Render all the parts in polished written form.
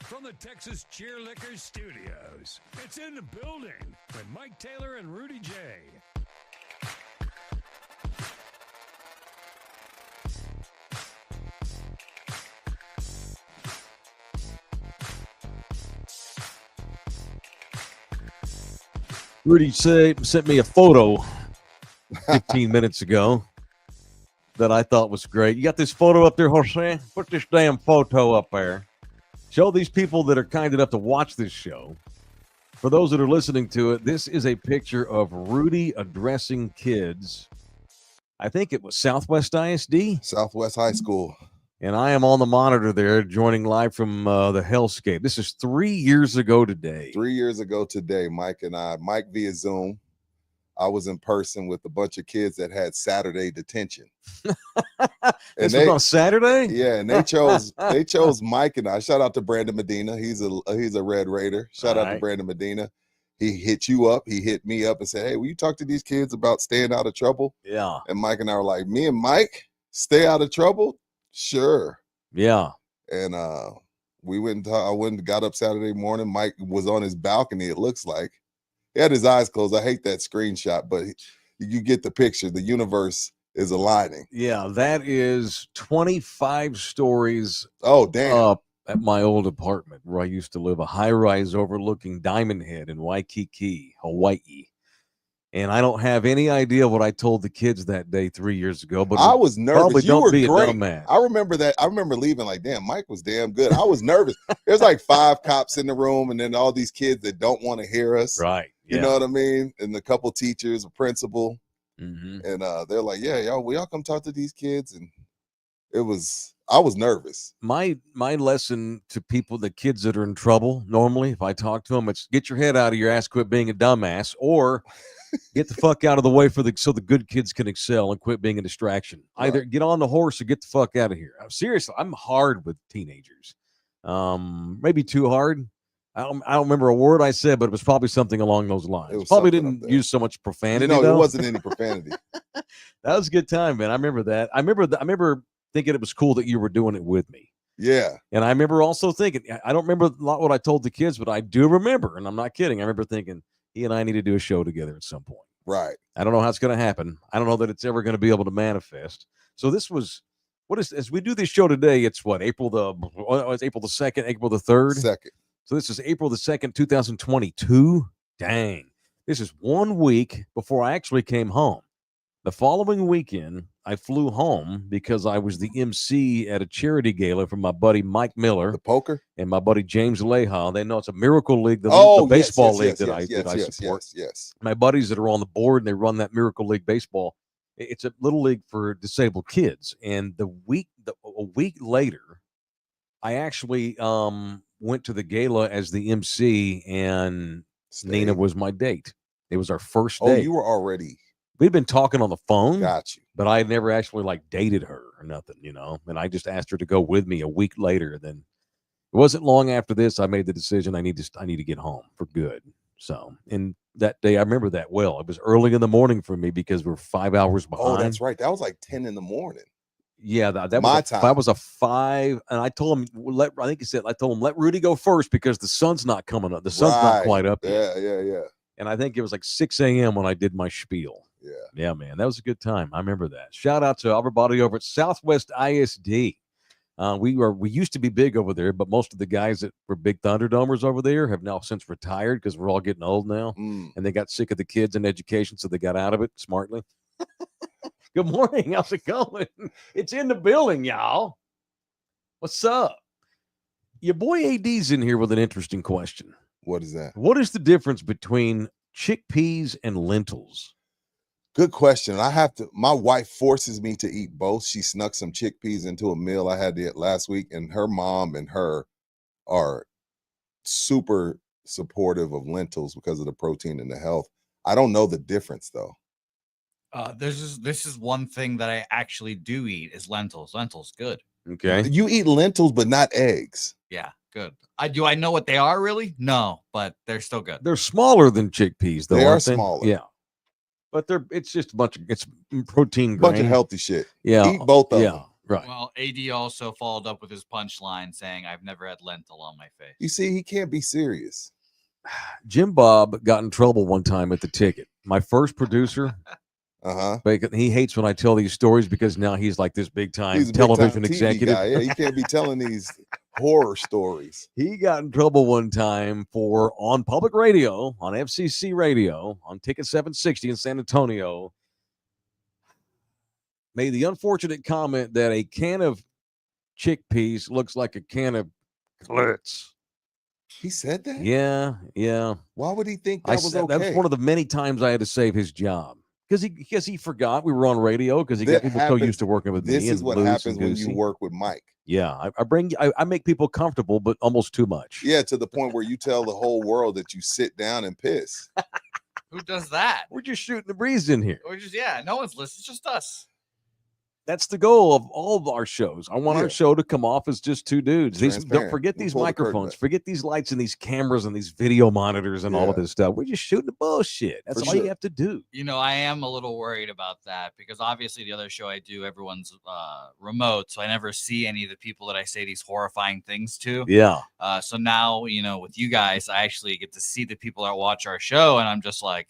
From the Texas Cheer Liquor Studios, it's In the Building with Mike Taylor and Rudy J. Rudy sent me a photo 15 minutes ago that I thought was great. You got this photo up there, Jose? Put this damn photo up there. Show these people that are kind enough to watch this show. For those that are listening to it, this is a picture of Rudy addressing kids. I think it was Southwest ISD. Southwest High School. And I am on the monitor there, joining live from the hellscape. This is 3 years ago today. 3 years ago today, Mike via Zoom. I was in person with a bunch of kids that had Saturday detention. This was on Saturday? Yeah, and they chose Mike and I. Shout out to Brandon Medina. He's a Red Raider. Shout out to Brandon Medina. He hit you up. He hit me up and said, "Hey, will you talk to these kids about staying out of trouble?" Yeah. And Mike and I were like, "Me and Mike stay out of trouble? Sure." Yeah. And we went and got up Saturday morning. Mike was on his balcony, it looks like. He had his eyes closed. I hate that screenshot, but you get the picture. The universe is aligning. Yeah, that is 25 stories up at my old apartment where I used to live, a high-rise overlooking Diamond Head in Waikiki, Hawaii. And I don't have any idea what I told the kids that day 3 years ago, but I was nervous. Probably You don't were be great. A dumbass. I remember that. I remember leaving like, damn, Mike was damn good. I was nervous. There's like 5 cops in the room, and then all these kids that don't want to hear us. Right. You know what I mean? And a couple teachers, a principal. Mm-hmm. And they're like, yeah, y'all come talk to these kids. And I was nervous. My lesson to people, the kids that are in trouble, normally, if I talk to them, it's get your head out of your ass, quit being a dumbass, or get the fuck out of the way so the good kids can excel and quit being a distraction. Right. Either get on the horse or get the fuck out of here. Seriously, I'm hard with teenagers. Maybe too hard. I don't remember a word I said, but it was probably something along those lines. Probably didn't use so much profanity. No, though. It wasn't any profanity. That was a good time, man. I remember that. I remember thinking it was cool that you were doing it with me. Yeah. And I remember also thinking, I don't remember a lot what I told the kids, but I do remember, and I'm not kidding. I remember thinking he and I need to do a show together at some point. Right. I don't know how it's going to happen. I don't know that it's ever going to be able to manifest. So this was, as we do this show today, it's what, April the 2nd, April the 3rd? 2nd. So this is April the 2nd, 2022. Dang. This is 1 week before I actually came home. The following weekend, I flew home because I was the MC at a charity gala for my buddy Mike Miller. The poker? And my buddy James Leha. They know it's a Miracle League, the baseball league that I support. Yes. My buddies that are on the board, and they run that Miracle League baseball. It's a little league for disabled kids. And a week later, I actually went to the gala as the MC, and Nina was my date. It was our first date. Oh, you were already. We'd been talking on the phone. Got you. But I had never actually dated her or nothing, and I just asked her to go with me a week later. Then it wasn't long after this, I made the decision I need to get home for good. So, and that day, I remember that well. It was early in the morning for me because we're 5 hours behind. Oh, that's right. That was like 10 in the morning. Yeah, that my was time. That was a 5, and I told him I told him let Rudy go first because the sun's not coming up. The sun's not quite up yet. Yeah. And I think it was like 6 a.m. when I did my spiel. Yeah, man, that was a good time. I remember that. Shout out to everybody over at Southwest ISD. We used to be big over there, but most of the guys that were big Thunderdomers over there have now since retired because we're all getting old now, and they got sick of the kids and education, so they got out of it smartly. Good morning. How's it going? It's in the building, y'all. What's up? Your boy AD's in here with an interesting question. What is that? What is the difference between chickpeas and lentils? Good question. My wife forces me to eat both. She snuck some chickpeas into a meal I had last week, and her mom and her are super supportive of lentils because of the protein and the health. I don't know the difference though. This is one thing that I actually do eat is lentils. Lentils, good. Okay. You eat lentils, but not eggs. Yeah, good. I know what they are really? No, but they're still good. They're smaller than chickpeas, though. They are aren't they? smaller. Yeah. But it's just it's protein grain. Bunch of healthy shit. Yeah. Eat both of them. Right. Well, AD also followed up with his punchline saying, "I've never had lentil on my face." You see, he can't be serious. Jim Bob got in trouble one time at the ticket. My first producer, he hates when I tell these stories because now he's like this big time He's a television big-time TV executive. guy. Yeah, he can't be telling these horror stories. He got in trouble one time for on public radio, on FCC radio, on Ticket 760 in San Antonio, made the unfortunate comment that a can of chickpeas looks like a can of glitz. He said that? Yeah. Why would he think that was okay? That was one of the many times I had to save his job. Because he forgot we were on radio, because he got people so used to working with me. This is what happens when you work with Mike. Yeah, I make people comfortable, but almost too much. Yeah, to the point where you tell the whole world that you sit down and piss. Who does that? We're just shooting the breeze in here. No one's listening. It's just us. That's the goal of all of our shows. I want our show to come off as just two dudes. Don't forget these microphones, forget these lights and these cameras and these video monitors and all of this stuff. We're just shooting the bullshit. That's all you have to do. I am a little worried about that because obviously the other show I do, everyone's remote, so I never see any of the people that I say these horrifying things to. Yeah. So now, with you guys, I actually get to see the people that watch our show, and I'm just like,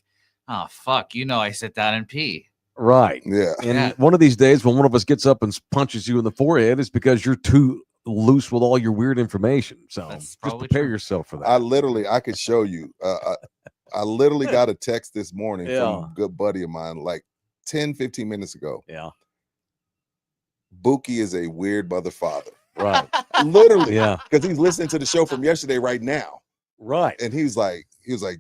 oh, fuck, I sit down and pee. Right. Yeah. And one of these days when one of us gets up and punches you in the forehead, it's because you're too loose with all your weird information. So just prepare yourself for that. I could show you. I literally got a text this morning from a good buddy of mine, like 10, 15 minutes ago. Yeah. Buki is a weird mother father. Right. Literally. Yeah. Because he's listening to the show from yesterday right now. Right. And he was like,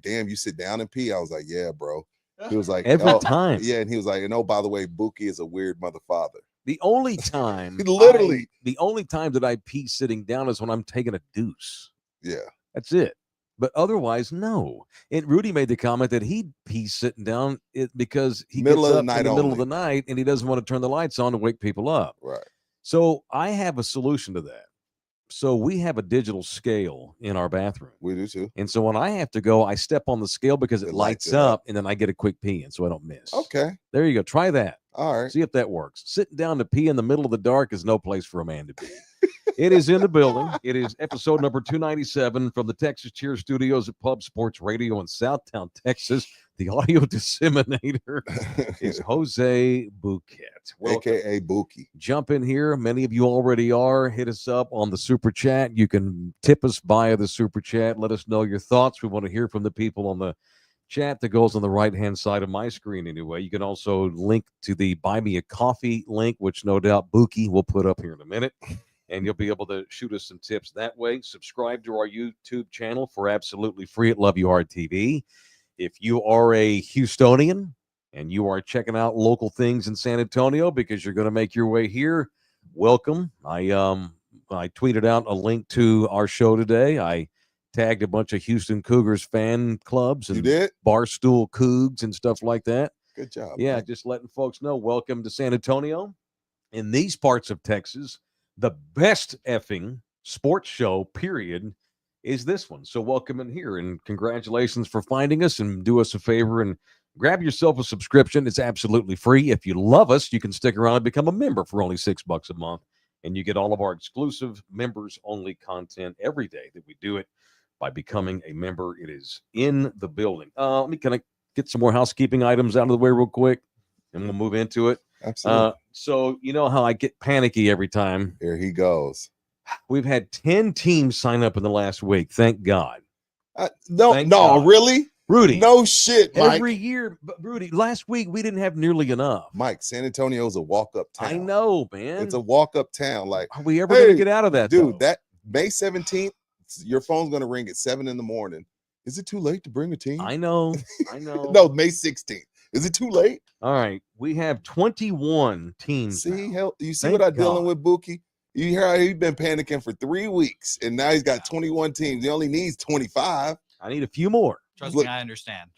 damn, you sit down and pee? I was like, yeah, bro. He was like, every time. Yeah, and he was like, and oh, by the way, Buki is a weird mother father. The only time the only time that I pee sitting down is when I'm taking a deuce. Yeah. That's it. But otherwise, no. And Rudy made the comment that he'd pee sitting down because he gets up in the middle of the night and he doesn't want to turn the lights on to wake people up. Right. So I have a solution to that. So we have a digital scale in our bathroom. We do too. And so when I have to go, I step on the scale because it lights up and then I get a quick pee in so I don't miss. Okay. There you go. Try that. All right. See if that works. Sitting down to pee in the middle of the dark is no place for a man to be. It is in the building. It is episode number 297 from the Texas Cheer Studios at Pub Sports Radio in Southtown, Texas. The audio disseminator is Jose Bouquet. AKA Buki. Jump in here. Many of you already are. Hit us up on the Super Chat. You can tip us via the Super Chat. Let us know your thoughts. We want to hear from the people on the chat that goes on the right-hand side of my screen anyway. You can also link to the Buy Me a Coffee link, which no doubt Buki will put up here in a minute. And you'll be able to shoot us some tips that way. Subscribe to our YouTube channel for absolutely free at Love You Hard TV. If you are a Houstonian and you are checking out local things in San Antonio because you're going to make your way here, welcome. I tweeted out a link to our show today. I tagged a bunch of Houston Cougars fan clubs and Barstool Cougs and stuff like that. Good job. Yeah, man. just letting folks know. Welcome to San Antonio. In these parts of Texas, the best effing sports show, period, is this one. So welcome in here and congratulations for finding us, and do us a favor and grab yourself a subscription. It's absolutely free. If you love us, you can stick around and become a member for only $6 a month, and you get all of our exclusive members only content every day that we do it by becoming a member. It is in the building. Let me kind of get some more housekeeping items out of the way real quick and we'll move into it. Absolutely. So you know how I get panicky every time. Here he goes. We've had 10 teams sign up in the last week. Thank God. Thank God. Really? Rudy. No shit, Mike. Every year, but Rudy, last week we didn't have nearly enough. Mike, San Antonio's a walk-up town. I know, man. It's a walk-up town. Like, are we ever going to get out of that, dude? though? That May 17th, your phone's going to ring at 7 in the morning. Is it too late to bring a team? I know. No, May 16th. Is it too late? All right. We have 21 teams. See, now. You see what I'm dealing with, Buki? You hear how he's been panicking for 3 weeks, and now he's got 21 teams. He only needs 25. I need a few more. Trust me, I understand.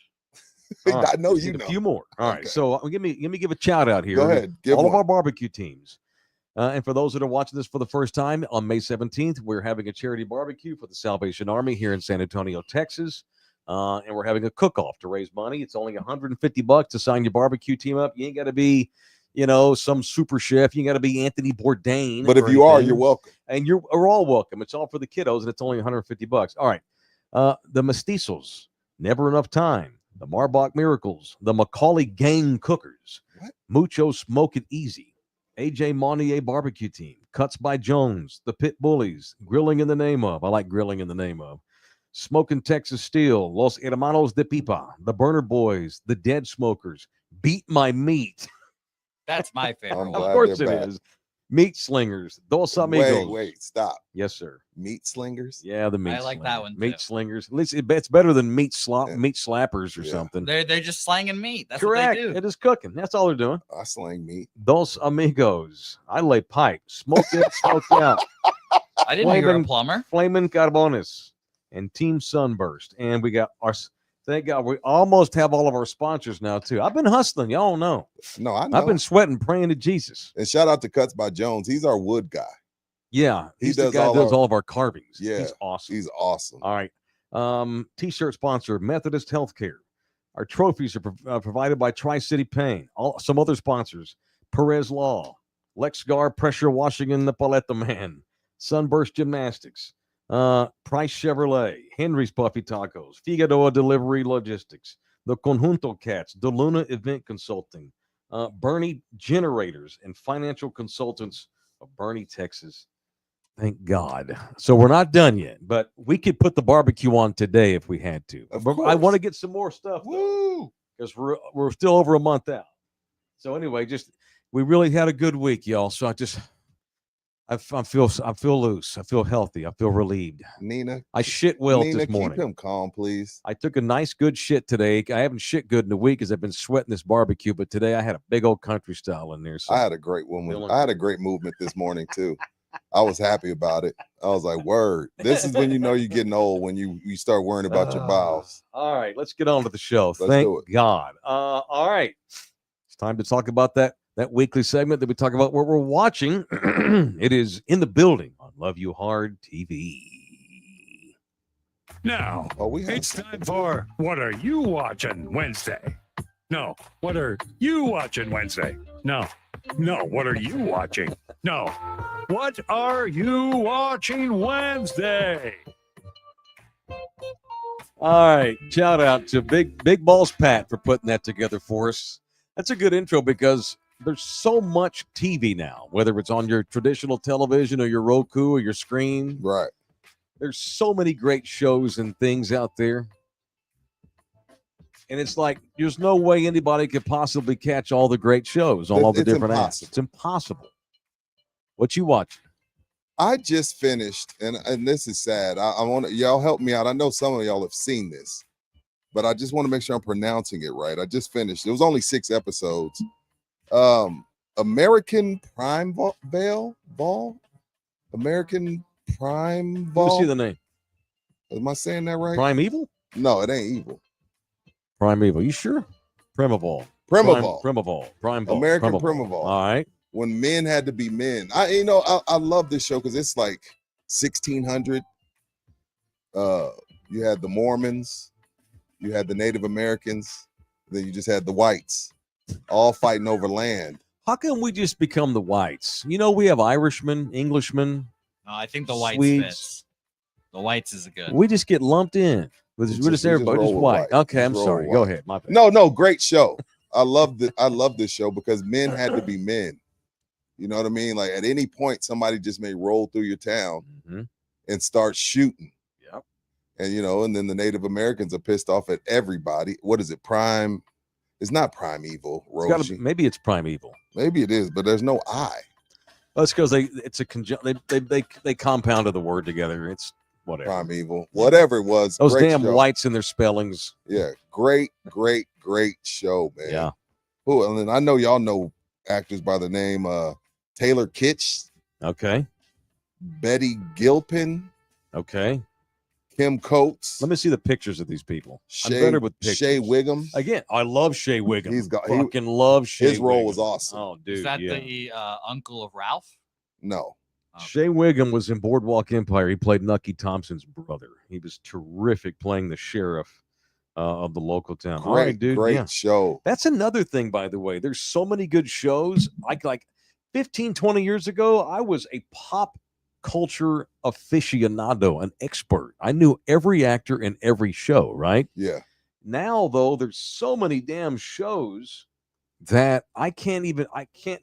I know you know. A few more. All right. So give me give a shout out here. Go ahead. All of our barbecue teams. And for those that are watching this for the first time, on May 17th, we're having a charity barbecue for the Salvation Army here in San Antonio, Texas. And we're having a cook-off to raise money. It's only $150 to sign your barbecue team up. You some super chef. You got to be Anthony Bourdain. But if or you are, anything. you're welcome. And we're all welcome. It's all for the kiddos, and it's only $150. All right. The Mestizos, Never Enough Time, the Marbach Miracles, the Macaulay Gang Cookers, What? Mucho Smoke It Easy, AJ Monnier Barbecue Team, Cuts by Jones, the Pit Bullies, Grilling in the Name of. I like Grilling in the Name of. Smoking Texas Steel, Los Hermanos de Pipa, the Burner Boys, the Dead Smokers, Beat My Meat. That's my favorite. I'm one. Of glad course they're it back. is. Meat Slingers, Dos Amigos. Wait, stop. Yes, sir. Meat slingers? Yeah, the meat. I like that one, Meat too. slingers. At least it's better than meat Yeah. slappers or Yeah. something. They're just slanging meat. That's Correct. what they do. It is cooking. That's all they're doing. I slang meat. Dos Amigos. I lay pipe. Smoke in, smoke out. I didn't know you were a Flaming- plumber. Flamin' Carbones and Team Sunburst. And we got thank God, we almost have all of our sponsors now, too. I've been hustling. Y'all don't know. No, I know. I've been sweating, praying to Jesus. And shout out to Cuts by Jones. He's our wood guy. Yeah. He He's the does guy that all does our- all of our carvings. Yeah, He's awesome. He's awesome. All right. T-shirt sponsor, Methodist Healthcare. Our trophies are provided by Tri-City Paint. Some other sponsors, Perez Law, Lexgar Pressure Washing and the Paletta Man, Sunburst Gymnastics, Price Chevrolet, Henry's Puffy Tacos, Figueroa Delivery Logistics, the Conjunto Cats, the Luna Event Consulting, Bernie Generators, and financial consultants of Bernie, Texas. Thank God. So we're not done yet, but we could put the barbecue on today if we had to. Of But I want course. to get some more stuff Woo! because we're still over a month out. So anyway, we really had a good week, y'all. So I feel loose. I feel healthy. I feel relieved. Nina. I shit well Nina, this morning. keep him calm, please. I took a nice good shit today. I haven't shit good in a week because I've been sweating this barbecue, but today I had a big old country style in there. So I had a great woman. Feeling- I had a great movement this morning too. I was happy about it. I was like, word. This is when you know you're getting old, when you start worrying about your bowels. All right, let's get on to the show. Let's Thank do it. God. All right. It's time to talk about that weekly segment that we talk about what we're watching. It is In the Building on Love You Hard TV. Now, Oh, we have it's time for What Are You Watching Wednesday? No, what are you watching Wednesday? No, what are you watching? No, what are you watching Wednesday? All right. Shout out to Big Balls Pat for putting that together for us. That's a good intro because there's so much TV now, whether it's on your traditional television or your Roku or your screen. right. There's so many great shows and things out there. And it's like there's no way anybody could possibly catch all the great shows on all the It's different apps. impossible. It's impossible. What you watching? I just finished, and this is sad. I want y'all help me out. I know some of y'all have seen this, but I just want to make sure I'm pronouncing it right. I just finished. It was only 6 episodes. American Prime Ball? American Prime Let me Ball? see the name. Am I saying that right? Primeval? No, it ain't evil. Primeval. You sure? Primeval. Primeval. Primeval. Primeval. American Primeval. Primeval. All right. When men had to be men. I love this show because it's like 1600. You had the Mormons, you had the Native Americans, then you just had the whites, all fighting over land. How come we just become the whites? We have Irishmen, Englishmen. No, I think the whites Swedes. fits. The whites is good. We just get lumped in. We're We just just everybody, roll just with white. white. Okay, Just I'm roll sorry. with Go white. ahead. My bad. No, great show. I love this show because men had to be men. You know what I mean? Like at any point, somebody just may roll through your town Mhm. and start shooting. Yep. And and then the Native Americans are pissed off at everybody. What is it? Prime? It's not primeval, It's gotta be- Roshi. maybe it's primeval. Maybe it is, but there's no I. That's because they compounded the word together. It's whatever. Primeval, whatever it was. Those great damn show. whites and their spellings. Yeah, great show, man. Yeah. Who? And then I know y'all know actors by the name Taylor Kitsch, Okay. Betty Gilpin, Okay. Kim Coates, Let me see the pictures of these people. I'm Shay, better with pictures. Shay Wiggum. Again, I love Shay Wiggum. He's got- fucking love Shay. His role Wiggum. was awesome. Oh, dude. is that yeah. the uncle of Ralph? No, Shay Wiggum was in Boardwalk Empire. He played Nucky Thompson's brother. He was terrific playing the sheriff of the local town. All right, dude. Great Yeah. show. That's another thing, by the way. There's so many good shows. Like 15, 20 years ago, I was a pop culture aficionado, an expert. I knew every actor in every show, right? Yeah. Now, though, there's so many damn shows that I can't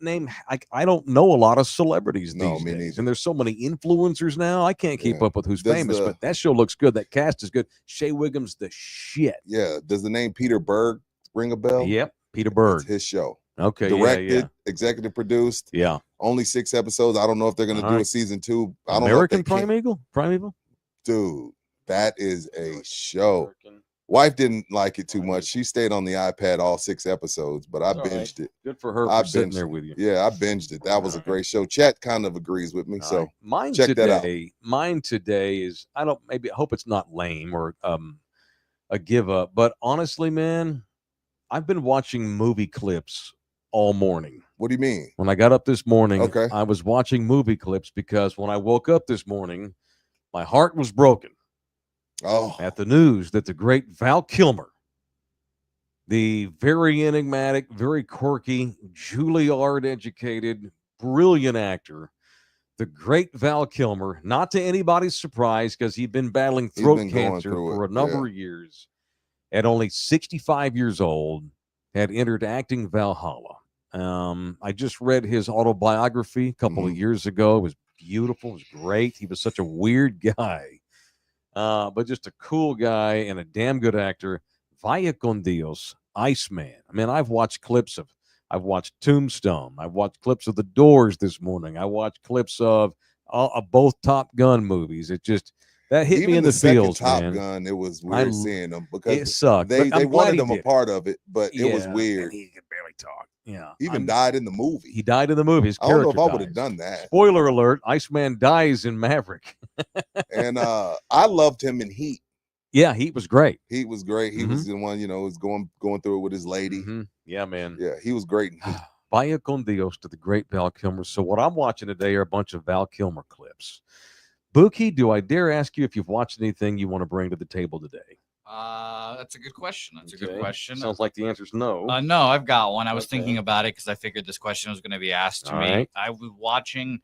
name. I don't know a lot of celebrities No, these me days. neither. And there's so many influencers now. I can't keep Yeah. up with who's Does famous, the- but that show looks good. That cast is good. Shea Wiggum's the shit. Yeah. Does the name Peter Berg ring a bell? Yep. Peter It's Berg. his show. Okay. Directed, executive produced. Yeah. Only 6 episodes. I don't know if they're going to All do a right. season 2. I don't American know if they can. Primeval? Primeval? Dude, that is a show. Wife didn't like it too much. She stayed on the iPad all 6 episodes, but I It's all binged it. Good for her I for sitting binged there it. with you. Yeah, I binged it. That was a All right. great show. Chet kind of agrees with me. All So right. Mine check that out. today is I hope it's not lame or a give up, but honestly, man, I've been watching movie clips all morning. What do you mean? When I got up this morning, Okay. I was watching movie clips because when I woke up this morning, my heart was broken Oh, at the news that the great Val Kilmer, the very enigmatic, very quirky, Juilliard educated, brilliant actor, the great Val Kilmer, not to anybody's surprise because he'd been battling He's throat been going cancer through for it, a number of years, at only 65 years old, had entered acting Valhalla. I just read his autobiography a couple of years ago. It was beautiful. It was great. He was such a weird guy, but just a cool guy and a damn good actor. Vaya con Dios, Iceman. I mean, I've watched Tombstone. I've watched clips of The Doors this morning. I watched clips of both Top Gun movies. It just that hit even me in the the second feels, Top man. Gun, it was I weird l- seeing them It because sucked. they but I'm glad wanted he them a did. part of it, but it was Yeah, weird. and he could barely talk. Yeah, He even died in the movie. He died in the movie. His I don't know character if I would have dies. done that. Spoiler alert: Iceman dies in Maverick. And I loved him in Heat. Yeah, Heat was great. Heat was great. He was the one, was going through it with his lady. Yeah, man. Yeah, he was great in Heat. Vaya con Dios to the great Val Kilmer. So what I'm watching today are a bunch of Val Kilmer clips. Buki, do I dare ask you if you've watched anything you want to bring to the table today? That's a good question. That's a good question. Sounds like the answer's no. No, I've got one. I was Okay. thinking about it because I figured this question was going to be asked to All me. right. I was watching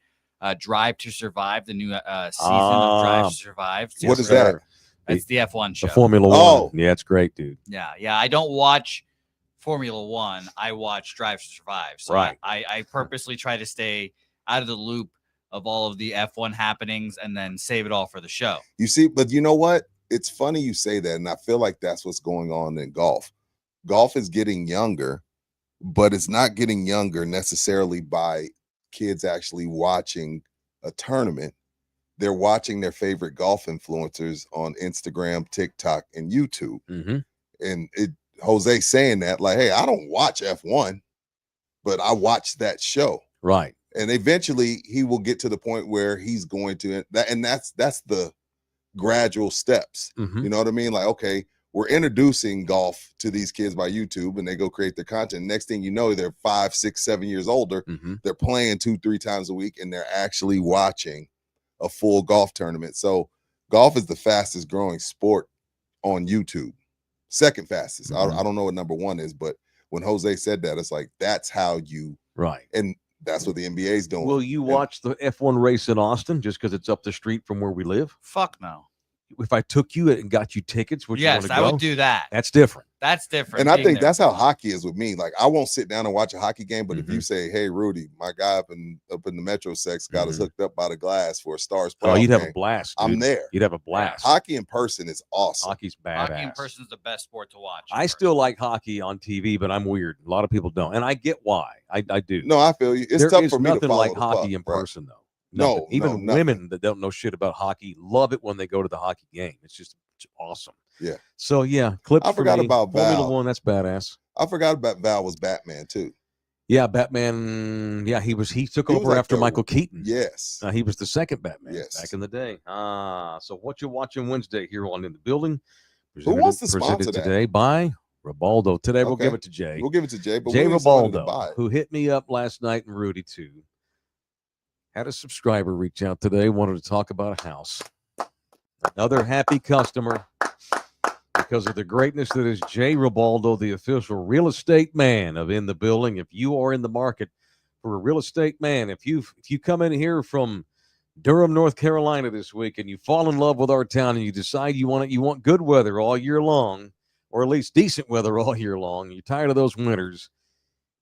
Drive to Survive, the new season of Drive to Survive. What is that? It's the F1 show. The Formula Oh. One. Yeah, it's great, dude. Yeah. I don't watch Formula One. I watch Drive to Survive. So Right. I purposely try to stay out of the loop of all of the F1 happenings and then save it all for the show. You see, but you know what? It's funny you say that, and I feel like that's what's going on in golf. Golf is getting younger, but it's not getting younger necessarily by kids actually watching a tournament. They're watching their favorite golf influencers on Instagram, TikTok, and YouTube. And Jose saying that, like, hey, I don't watch F1, but I watch that show. Right. And eventually he will get to the point where he's going to that, and that's the gradual steps. You know what I mean? Like, okay, we're introducing golf to these kids by YouTube, and they go create their content. Next thing you know, they're 5, 6, 7 years older. They're playing 2-3 times a week, and they're actually watching a full golf tournament. So golf is the fastest growing sport on YouTube. Second fastest. I don't know what number 1 is, but when Jose said that, it's like, that's how you, right. And that's what the NBA is doing. Will you watch the F1 race in Austin just because it's up the street from where we live? Fuck no. If I took you and got you tickets, would you want Yes, to I go? would do that. That's different. That's different. And I being think there. that's how hockey is with me. Like, I won't sit down and watch a hockey game, but if you say, "Hey, Rudy, my guy up in the Metro Sex got us hooked up by the glass for a Stars playoff you'd have game," a blast. Dude. I'm there. You'd have a blast. Hockey in person is awesome. Hockey's badass. Hockey in person is the best sport to watch. I still like hockey on TV, but I'm weird. A lot of people don't, and I get why. I do. No, I feel you. It's There tough is for me to nothing follow like the hockey puck, in right? person, though. No, Nothing. Even no, women that don't know shit about hockey love it when they go to the hockey game. It's awesome. Yeah. So yeah, clips. I forgot for me. about Formula Val. One. That's badass. I forgot about Val was Batman too. Yeah, Batman. Yeah, he took He was over like after the- Michael Keaton. Yes. He was the second Batman Yes. back in the day. So what you watching Wednesday here on In the Building? Who wants to sponsor presented that? today by Ribaldo. Today we'll Okay. give it to Jay. We'll give it to Jay, but Jay we need somebody to Ribaldo, buy it. who hit me up last night, and Rudy too. Had a subscriber reach out today, wanted to talk about a house. Another happy customer because of the greatness that is Jay Ribaldo, the official real estate man of In the Building. If you are in the market for a real estate man, if you come in here from Durham, North Carolina this week and you fall in love with our town and you decide you want good weather all year long, or at least decent weather all year long, you're tired of those winters,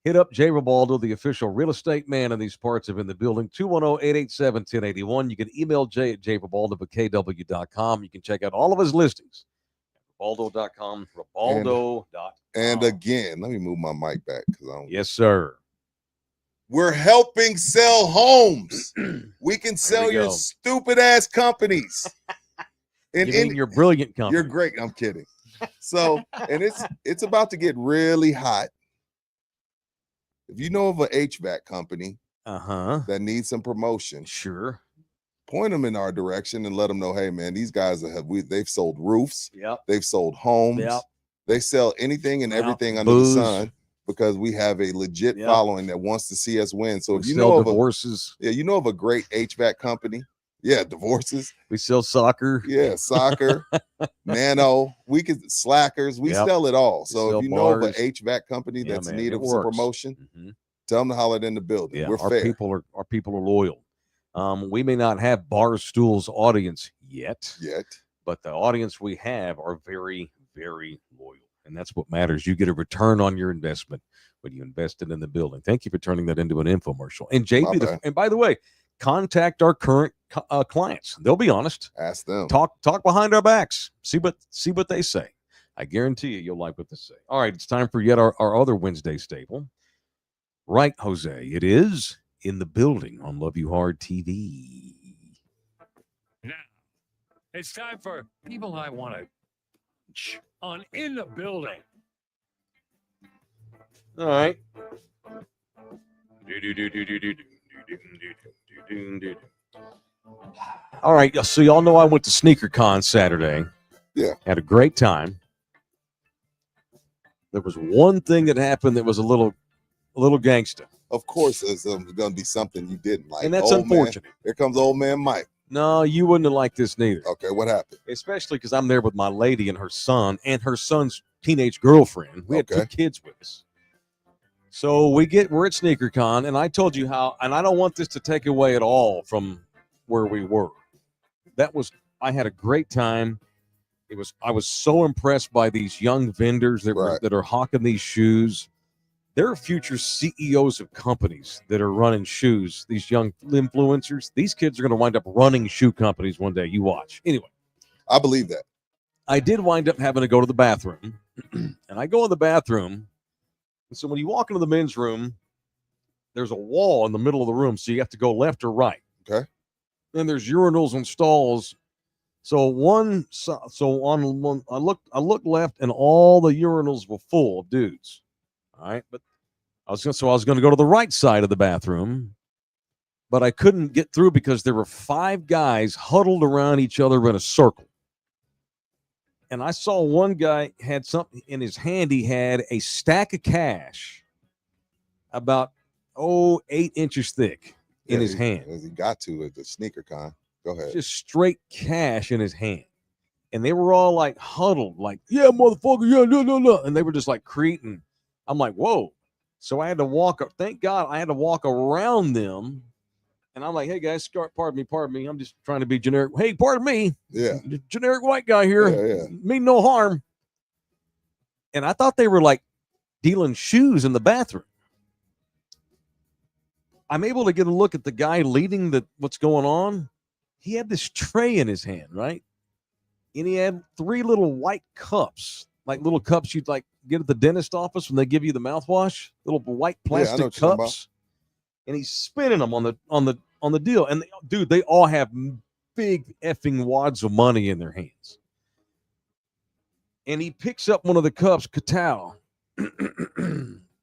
hit up Jay Ribaldo, the official real estate man in these parts of In the Building, 210-887-1081. You can email Jay at jribaldo@kw.com. You can check out all of his listings at ribaldo.com, ribaldo.com. And again, let me move my mic back because I don't. Yes, sir. We're helping sell homes. We can sell we your go. stupid ass companies. You mean your brilliant company. You're great. I'm kidding. So, and it's about to get really hot. If you know of an HVAC company that needs some promotion, sure, point them in our direction and let them know, hey man, these guys they've sold roofs, yep, they've sold homes, yep, they sell anything and everything under booze. the sun, because we have a legit following that wants to see us win. So if you sell know divorces, you know of a great HVAC company, divorces. We sell soccer, soccer, nano. We could slackers. We sell it all. So if you know of an HVAC company that's in need of some promotion, tell them to holler it in the building. We're fair. Our people are loyal. We may not have Barstool's audience yet, but the audience we have are very, very loyal. And that's what matters. You get a return on your investment when you invest it in the building. Thank you for turning that into an infomercial. And JB, and by the way, contact our current clients. They'll be honest. Ask them. Talk behind our backs. See what they say. I guarantee you'll like what they say. All right, it's time for yet our other Wednesday staple. Right, Jose. It is In the Building on Love You Hard TV. Now, it's time for people I want to on In the Building. All right. All right. So y'all know I went to SneakerCon Saturday. Yeah. Had a great time. There was one thing that happened that was a little gangsta. Of course, there's going to be something you didn't like. And that's unfortunate. Here comes old man Mike. No, you wouldn't have liked this neither. Okay, what happened? Especially because I'm there with my lady and her son and her son's teenage girlfriend. We had 2 kids with us. So we're at SneakerCon, and I told you how, and I don't want this to take away at all from where we were. I had a great time. I was so impressed by these young vendors that are hawking these shoes. There are future CEOs of companies that are running shoes. These young influencers, these kids are going to wind up running shoe companies one day. You watch. Anyway. I believe that. I did wind up having to go to the bathroom. And I go in the bathroom. And so when you walk into the men's room, there's a wall in the middle of the room. So you have to go left or right. Okay. Then there's urinals and stalls. So I looked left and all the urinals were full of dudes. All right. But I was going to go to the right side of the bathroom, but I couldn't get through because there were 5 guys huddled around each other in a circle. And I saw one guy had something in his hand. He had a stack of cash about 8 inches thick in his hand. As he got to at the SneakerCon. Go ahead. Just straight cash in his hand. And they were all like huddled, like, yeah, motherfucker, yeah, no. And they were just like creating. I'm like, whoa. So I had to walk up. Thank God I had to walk around them. And I'm like, hey, guys, pardon me. I'm just trying to be generic. Hey, pardon me. Yeah. Generic white guy here. Yeah. Mean no harm. And I thought they were like dealing shoes in the bathroom. I'm able to get a look at the guy leading what's going on. He had this tray in his hand, right? And he had 3 little white cups, like little cups you'd like get at the dentist office when they give you the mouthwash, little white plastic cups. And he's spinning them on the deal. And they all have big effing wads of money in their hands. And he picks up one of the cups, Katow.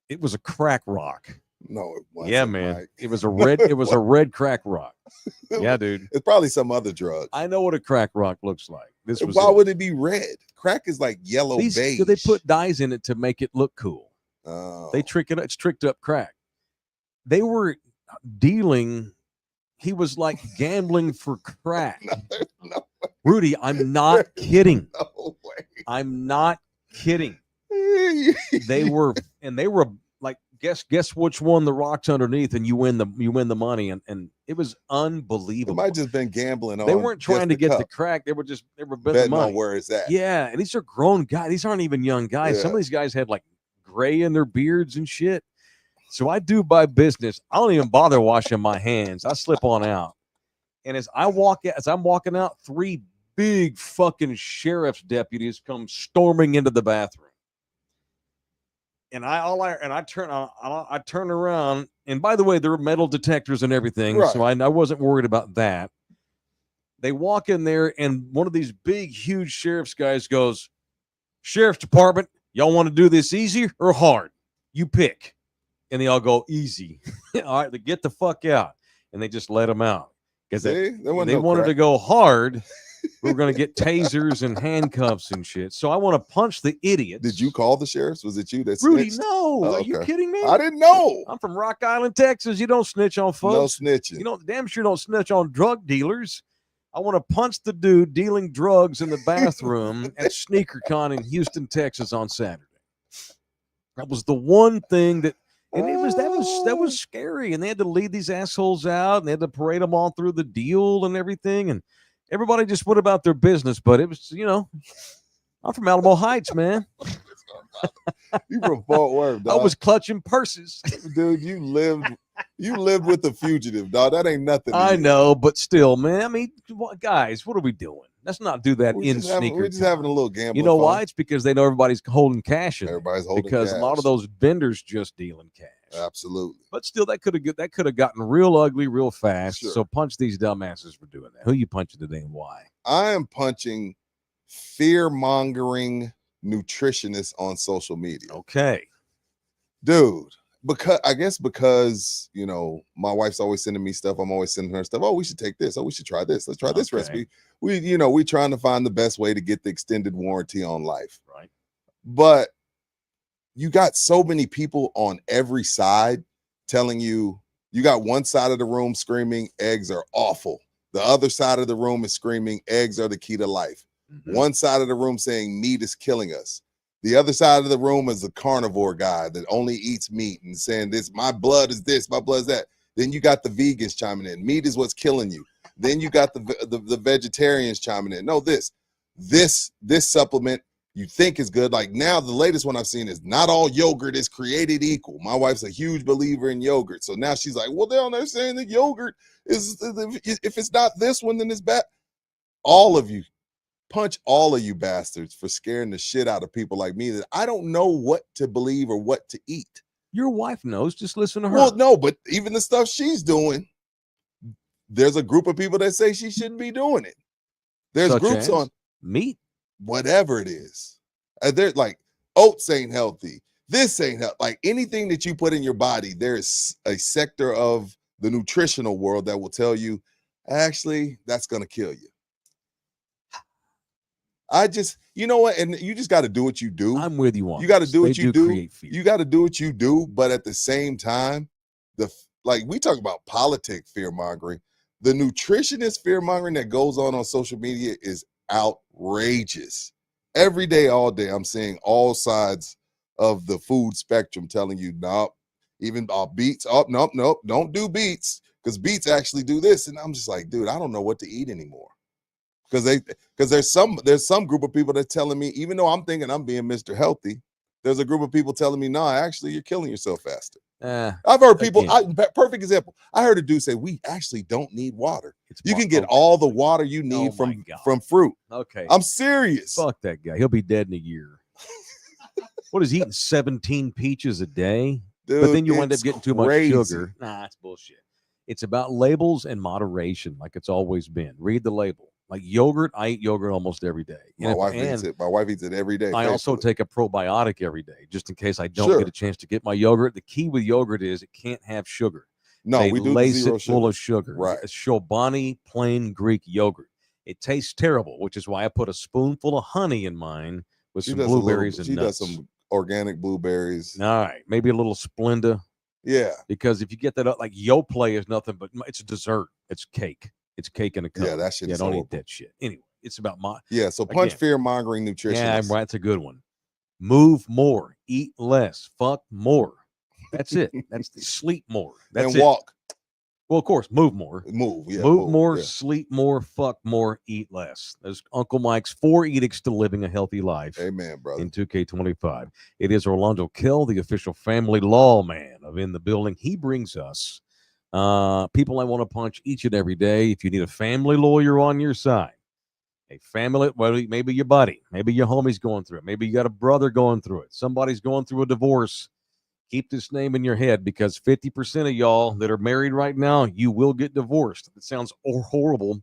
It was a crack rock. No, it wasn't. Yeah, man. Mike. It was a red crack rock. Yeah, dude. It's probably some other drug. I know what a crack rock looks like. Why would it be red? Crack is like yellow beige. They put dyes in it to make it look cool. Oh. They trick it. It's tricked up crack. They were dealing. He was like gambling for crack. No. Rudy, I'm not kidding. No way. I'm not kidding. They were like, guess which one the rock's underneath, and you win the money, and it was It unbelievable. might just been gambling on. They weren't trying to just get the cup, crack. They were betting the betting money. on where it's at. Yeah, and these are grown guys. These aren't even young guys. Some of Yeah. these guys had like gray in their beards and shit. So I do buy business. I don't even bother washing my hands. I slip on out. And as I'm walking out, 3 big fucking sheriff's deputies come storming into the bathroom. And I turn around, and by the way, there were metal detectors and everything, so I wasn't worried about that. They walk in there, and one of these big, huge sheriff's guys goes, "Sheriff's Department, y'all want to do this easy or hard? You pick." And they all go, "Easy." All right, they get the fuck out, and they just let them out because they wanted to go hard. We were going to get tasers and handcuffs and shit. So I want to punch the idiots. Did you call the sheriffs? Was it you that Rudy? snitched? No. Oh, Are you okay. kidding me? I didn't know. I'm from Rock Island, Texas. You don't snitch on folks. No snitching. You don't damn sure don't snitch on drug dealers. I want to punch the dude dealing drugs in the bathroom at SneakerCon in Houston, Texas on Saturday. That was the one thing that, and that was scary. And they had to lead these assholes out, and they had to parade them all through the deal and everything. And everybody just went about their business. But it was, I'm from Alamo Heights, man. You from Fort Worth, dog. I was clutching purses. Dude, you lived with the fugitive, dog. That ain't nothing. I know, but still, man. I mean, guys, what are we doing? Let's not do that in sneaker. We're just having a little gamble. You know why? It's because they know everybody's holding cash in. Everybody's holding because cash. a lot of those vendors just dealing cash. Absolutely. But still, that could have gotten real ugly real fast. Sure. So punch these dumbasses for doing that. Who you punching today and why? I am punching fear-mongering nutritionists on social media. Okay. Dude, because my wife's always sending me stuff. I'm always sending her stuff. Oh, we should take this. Oh, we should try this. Let's try this recipe. We trying to find the best way to get the extended warranty on life. Right. But you got so many people on every side telling you got one side of the room screaming eggs are awful. The other side of the room is screaming eggs are the key to life. Mm-hmm. One side of the room saying meat is killing us. The other side of the room is a carnivore guy that only eats meat and saying this, my blood is this, my blood is that. Then you got the vegans chiming in. Meat is what's killing you. Then you got the vegetarians chiming in. No, this supplement you think is good. Like now, the latest one I've seen is not all yogurt is created equal. My wife's a huge believer in yogurt. So now she's like, well, they're saying that yogurt is, if it's not this one, then it's bad. All of you, punch all of you bastards for scaring the shit out of people like me that I don't know what to believe or what to eat. Your wife knows. Just listen to her. Well, no, but even the stuff she's doing, there's a group of people that say she shouldn't be doing it. There's Such groups as on meat, whatever it is. They're like oats ain't healthy. This ain't healthy. Like anything that you put in your body, there's a sector of the nutritional world that will tell you, actually, that's gonna kill you. You know what? And you just got to do what you do. I'm with you on. You got to do what you do. Create fear. You got to do what you do. But at the same time, we talk about politic fear mongering. The nutritionist fear mongering that goes on social media is outrageous. Every day, all day, I'm seeing all sides of the food spectrum telling you, nope, even beets. Oh, nope, don't do beets because beets actually do this. And I'm just like, dude, I don't know what to eat anymore. Because there's some group of people that's telling me, even though I'm thinking I'm being Mr. Healthy, there's a group of people telling me, no, actually, you're killing yourself faster. I've heard people, perfect example. I heard a dude say, we actually don't need water. You can get all the water you need from fruit. Okay. I'm serious. Fuck that guy. He'll be dead in a year. What is he eating 17 peaches a day? Dude, but then you wind up getting too much crazy. sugar. Nah, that's bullshit. It's about labels and moderation, like it's always been. Read the label. Like yogurt, I eat yogurt almost every day. My wife eats it every day. I also take a probiotic every day, just in case I don't get a chance to get my yogurt. The key with yogurt is it can't have sugar. No, we do lace zero it full of sugar. Right. It's Chobani plain Greek yogurt. It tastes terrible, which is why I put a spoonful of honey in mine with some blueberries and nuts. She does some organic blueberries. All right, maybe a little Splenda. Yeah. Because if you get that up, like Yoplait is nothing but it's a dessert. It's cake. It's cake in a cup. Yeah, that shit. Yeah, don't eat that shit. Anyway, it's about my. Yeah, so punch Again. fear mongering nutritionists. Yeah, right. That's a good one. Move more, eat less, fuck more. That's it. That's sleep more. That's and it. walk. Well, of course, move more. Move, yeah. Move more, yeah. sleep more, fuck more, eat less. There's Uncle Mike's 4 edicts to living a healthy life. Amen, brother. In 2K25. It is Orlando Kill, the official family law man of In the Building. He brings us people I want to punch each and every day. If you need a family lawyer on your side, a family, well, maybe your buddy, maybe your homie's going through it, maybe you got a brother going through it, somebody's going through a divorce. Keep this name in your head because 50% of y'all that are married right now, you will get divorced. It sounds horrible,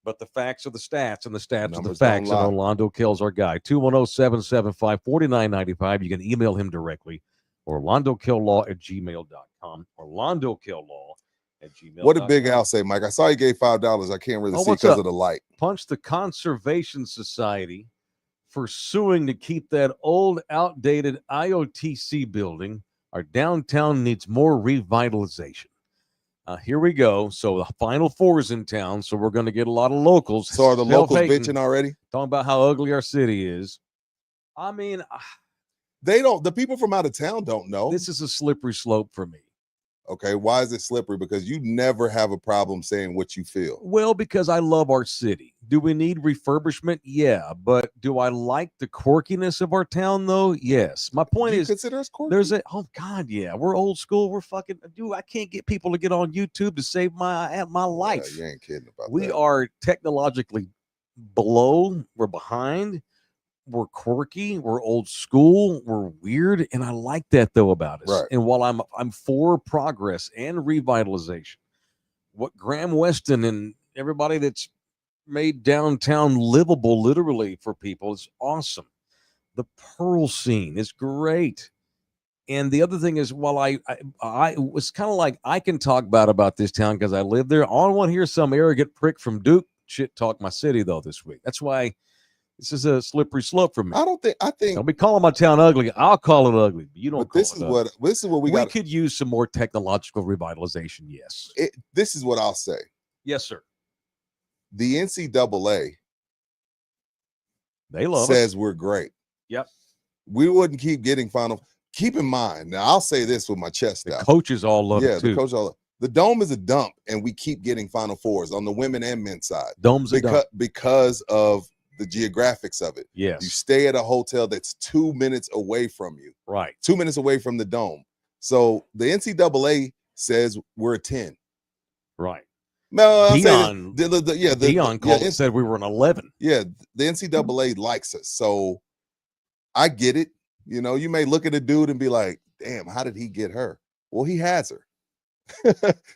but the facts are the stats, and the stats Numbers are the facts. don't And lie. Orlando Kills our guy. 210-775-4995. You can email him directly. OrlandoKillLaw@gmail.com. OrlandoKillLaw@gmail.com. What did Big Al say, Mike? I saw he gave $5. I can't really see what's because up? of the light. Punch the Conservation Society for suing to keep that old, outdated IOTC building. Our downtown needs more revitalization. Here we go. So the Final Four is in town, so we're going to get a lot of locals. So are the locals self-hating, bitching already? talking about how ugly our city is. I mean, They don't. The people from out of town don't know. this is a slippery slope for me. Okay, why is it slippery? Because you never have a problem saying what you feel. Well, because I love our city. Do we need refurbishment? Yeah. But do I like the quirkiness of our town, though? Yes. My point Do you is, consider us quirky? there's oh God, yeah, we're old school. We're fucking, dude, I can't get people to get on YouTube to save my life. Yeah, you ain't kidding about We that. are technologically below. We're behind. We're quirky. We're old school. We're weird, and I like that though about us. Right. And while I'm for progress and revitalization, what Graham Weston and everybody that's made downtown livable, literally for people, is awesome. The Pearl scene is great. And the other thing is, while I was kind of like, I can talk bad about this town because I live there. I don't want to hear some arrogant prick from Duke shit talk my city though this week. That's why this is a slippery slope for me. I think Don't be calling my town ugly. I'll call it ugly. But you don't. but Call this it is ugly. what we We got. could use some more technological revitalization. Yes. This is what I'll say. Yes, sir. The NCAA They love says us. we're great. Yep. We wouldn't keep getting final. Keep in mind, now I'll say this with my chest The out. coaches all love Yeah, it too. the coach all. The Dome is a dump, and we keep getting Final Fours on the women and men's side Dome's a dump. because of the geographics of it. You Yes. stay at a hotel that's 2 minutes away from you, Right. 2 minutes away from the Dome. So the NCAA says we're a 10. Right. No, I'll say Dion. Dion Dion said we were an 11. Yeah, the NCAA likes us. So I get it. You know, you may look at a dude and be like, damn, how did he get her? Well, he has her.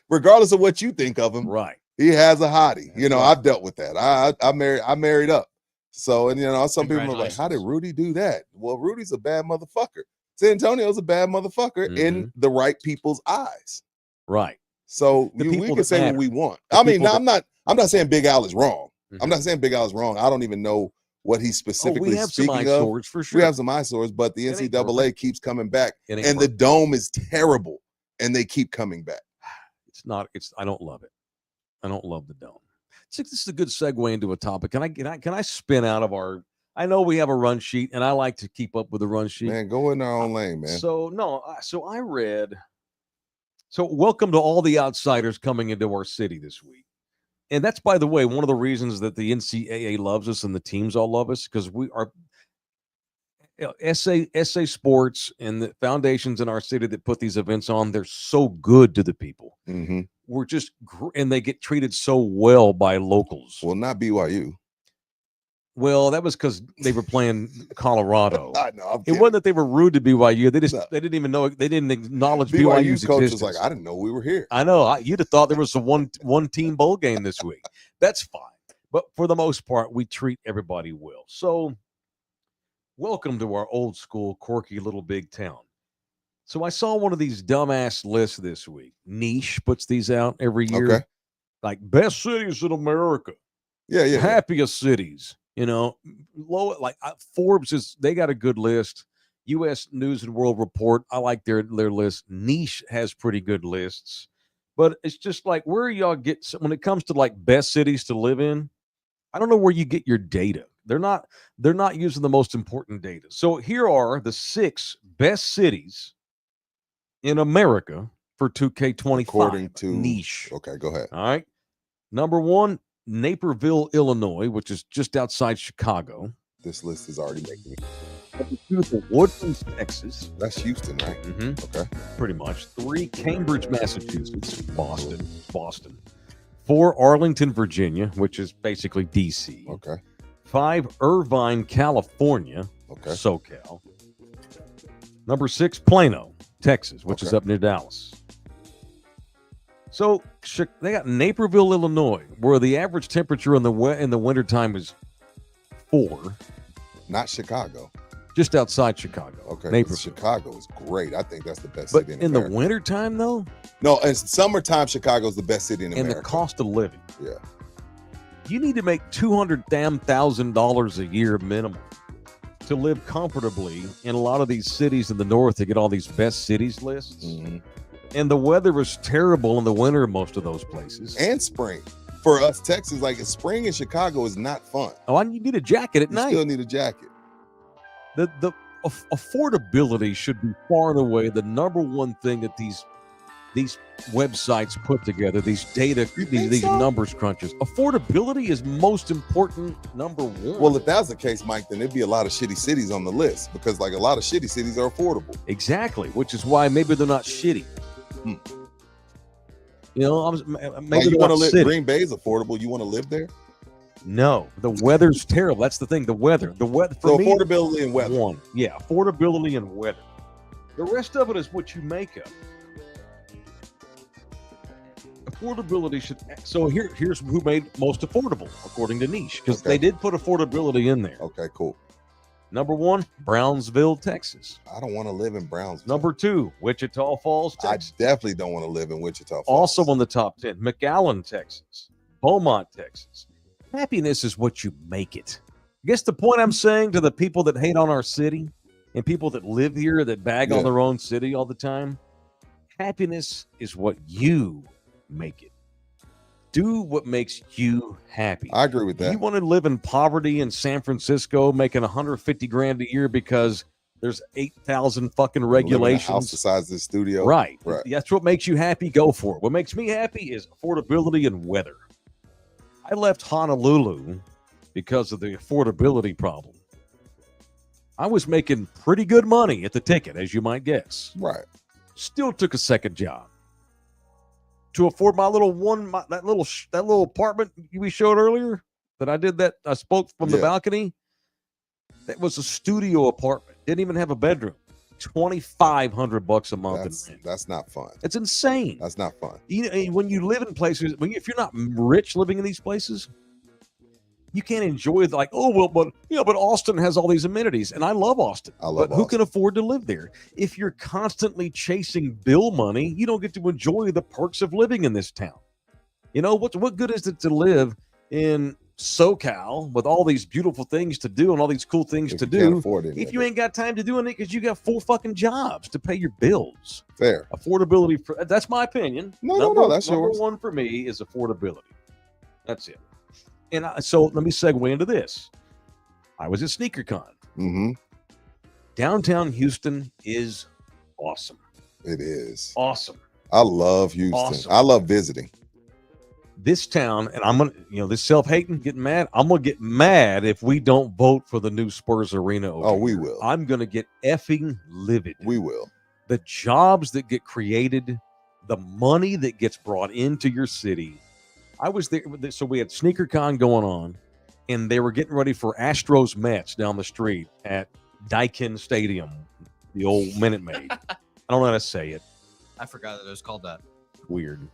Regardless of what you think of him, Right. he has a hottie. That's You know, right. I've dealt with that. I married up. So, and you know, some people are like, how did Congratulations. Rudy do that? Well, Rudy's a bad motherfucker. San Antonio's a bad motherfucker in the right people's eyes. Right. So The we people can that say matter. what we want. The I mean, people now, I'm not saying Big Al is wrong. Mhm. I'm not saying Big Al is wrong. I don't even know what he's Oh, specifically we have some speaking of. eyesores for sure. We have some eyesores, but the It ain't NCAA keeps coming back, It ain't and the perfect. Dome is terrible, and they keep coming back. It's not. It's. I don't love it. I don't love the Dome. See, this is a good segue into a topic. Can I spin out of our? I know we have a run sheet, and I like to keep up with the run sheet. Man, go in our own lane, man. So no. So I read. So welcome to all the outsiders coming into our city this week. And that's, by the way, one of the reasons that the NCAA loves us and the teams all love us, because we are SA Sports and the foundations in our city that put these events on. They're so good to the people. Mm-hmm. We're just, and they get treated so well by locals. Well, not BYU. Well, that was because they were playing Colorado. I know. I'm It kidding. wasn't that they were rude to BYU. They just No. they didn't even know. They didn't acknowledge BYU's BYU's coach existence. was like, I didn't know we were here. I know. You'd have thought there was a one team bowl game this week. That's fine. But for the most part, we treat everybody well. So welcome to our old school, quirky little big town. So I saw one of these dumbass lists this week. Niche puts these out every year. Okay. Like best cities in America. Yeah. Happiest cities. You know, low, like Forbes they got a good list. U.S. News and World Report, I like their list. Niche has pretty good lists, but it's just like where y'all get when it comes to like best cities to live in. I don't know where you get your data. They're not using the most important data. So here are the 6 best cities in America for 2K25. According to niche. Okay, go ahead. All right. Number 1, Naperville, Illinois, which is just outside Chicago. This list is already making me. Number 2, the Woodlands, Texas. That's Houston, right? Mm-hmm. Okay. Pretty much. 3, Cambridge, Massachusetts. Boston. 4, Arlington, Virginia, which is basically DC. Okay. 5, Irvine, California. Okay. SoCal. Number 6, Plano, Texas, which is Okay. up near Dallas. So they got Naperville, Illinois, where the average temperature in the wintertime is 4, Not Chicago. just outside Chicago. Okay. 'Cause Naperville. Chicago is great. I think that's the best But city in in the America. wintertime, though, No, in summertime, Chicago's the best city in and America. the cost of living, Yeah. you need to make $200,000 a year minimum to live comfortably in a lot of these cities in the north to get all these best cities lists. Mhm. And the weather is terrible in the winter in most of those places. And spring. For us, Texas, like spring in Chicago is not fun. You need a jacket at You night. still need a jacket. The affordability should be far and away the number one thing that these websites put together, these data, You think these so? numbers crunches. Affordability is most important, number one. Well, if that was the case, Mike, then there'd be a lot of shitty cities on the list because, like, a lot of shitty cities are affordable. Exactly, which is why maybe they're not shitty. Hmm. You know, maybe Like, you they're want to not live? city. Green Bay is affordable. You want to live there? No, the weather's terrible. That's the thing. The weather for So me, affordability and weather. one, yeah, affordability and weather. The rest of it is what you make of. Affordability should. So here's who made most affordable according to niche, because Okay. they did put affordability in there. Okay, cool. Number 1, Brownsville, Texas. I don't want to live in Brownsville. Number 2, Wichita Falls, I Texas. definitely don't want to live in Wichita Falls. Also on the top 10, McAllen, Texas. Beaumont, Texas. Happiness is what you make it. I guess the point I'm saying to the people that hate on our city and people that live here that bag on Yeah. their own city all the time, happiness is what you make it. Do what makes you happy. I agree with that. You want to live in poverty in San Francisco, making $150,000 a year because there's 8,000 fucking Live in a house regulations. the size of this studio. Right. Right. That's what makes you happy. Go for it. What makes me happy is affordability and weather. I left Honolulu because of the affordability problem. I was making pretty good money at the ticket, as you might guess. Right. Still took a second job to afford my little that little apartment we showed earlier that I spoke from the Yeah. balcony. That was a studio apartment. Didn't even have a bedroom. $2,500 a month. That's not fun. It's insane. That's not fun. When you live in places, if you're not rich living in these places, you can't enjoy but Austin has all these amenities, and I love Austin. I love But who Austin. can afford to live there? If you're constantly chasing bill money, you don't get to enjoy the perks of living in this town. You know what good is it to live in SoCal with all these beautiful things to do and all these cool things If to you can't do afford it, if you ain't got time to do anything because you got 4 fucking jobs to pay your bills? fair. Affordability, that's my opinion. No, that's number yours. one for me is affordability. That's it. And so let me segue into this. I was at SneakerCon. Mm-hmm. Downtown Houston is awesome. It is. Awesome. I love Houston. Awesome. I love visiting. This town, and I'm gonna, this self-hating, getting mad. I'm gonna get mad if we don't vote for the new Spurs arena. Oh, we here. will. I'm gonna get effing livid. We will. The jobs that get created, the money that gets brought into your city. I was there, so we had SneakerCon going on, and they were getting ready for Astros Mets down the street at Daikin Stadium, the old Minute Maid. I don't know how to say it. I forgot that it was called that. Weird.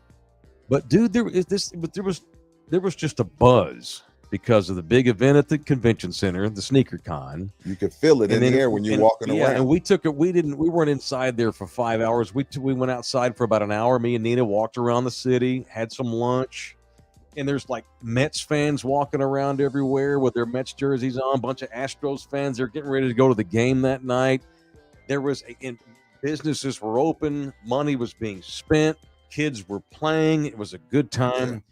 But dude, there was just a buzz because of the big event at the convention center, the SneakerCon. You can feel it in the air when you're walking around. And we took it. We weren't inside there for 5 hours. We went outside for about an hour. Me and Nina walked around the city, had some lunch, and there's like Mets fans walking around everywhere with their Mets jerseys on. A bunch of Astros fans. They're getting ready to go to the game that night. Businesses were open. Money was being spent. Kids were playing. It was a good time.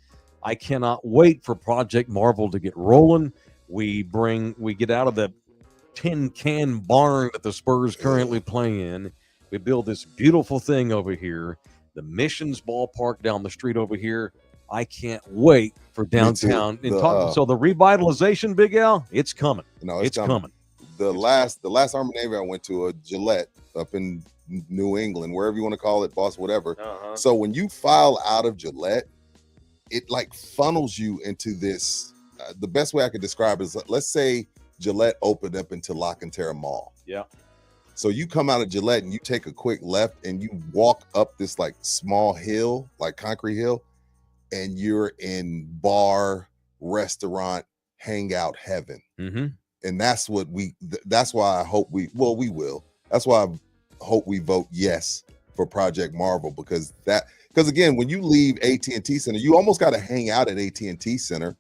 I cannot wait for Project Marvel to get rolling. We get out of the tin can barn that the Spurs currently play in. We build this beautiful thing over here, the Missions ballpark down the street over here. I can't wait for downtown. So the revitalization, Big Al, it's coming. No, it's coming. The last Army Navy I went to, a Gillette up in New England, wherever you want to call it, Boston, whatever. So when you file out of Gillette, it like funnels you into this. The best way I could describe it is, let's say Gillette opened up into La Cantera Mall. Yeah. So you come out of Gillette and you take a quick left and you walk up this like small hill, like concrete hill, and you're in bar, restaurant, hangout heaven. Mm-hmm. And that's what that's why I hope we will. That's why I hope we vote yes for Project Marvel, because again, when you leave AT&T Center, you almost got to hang out at AT&T Center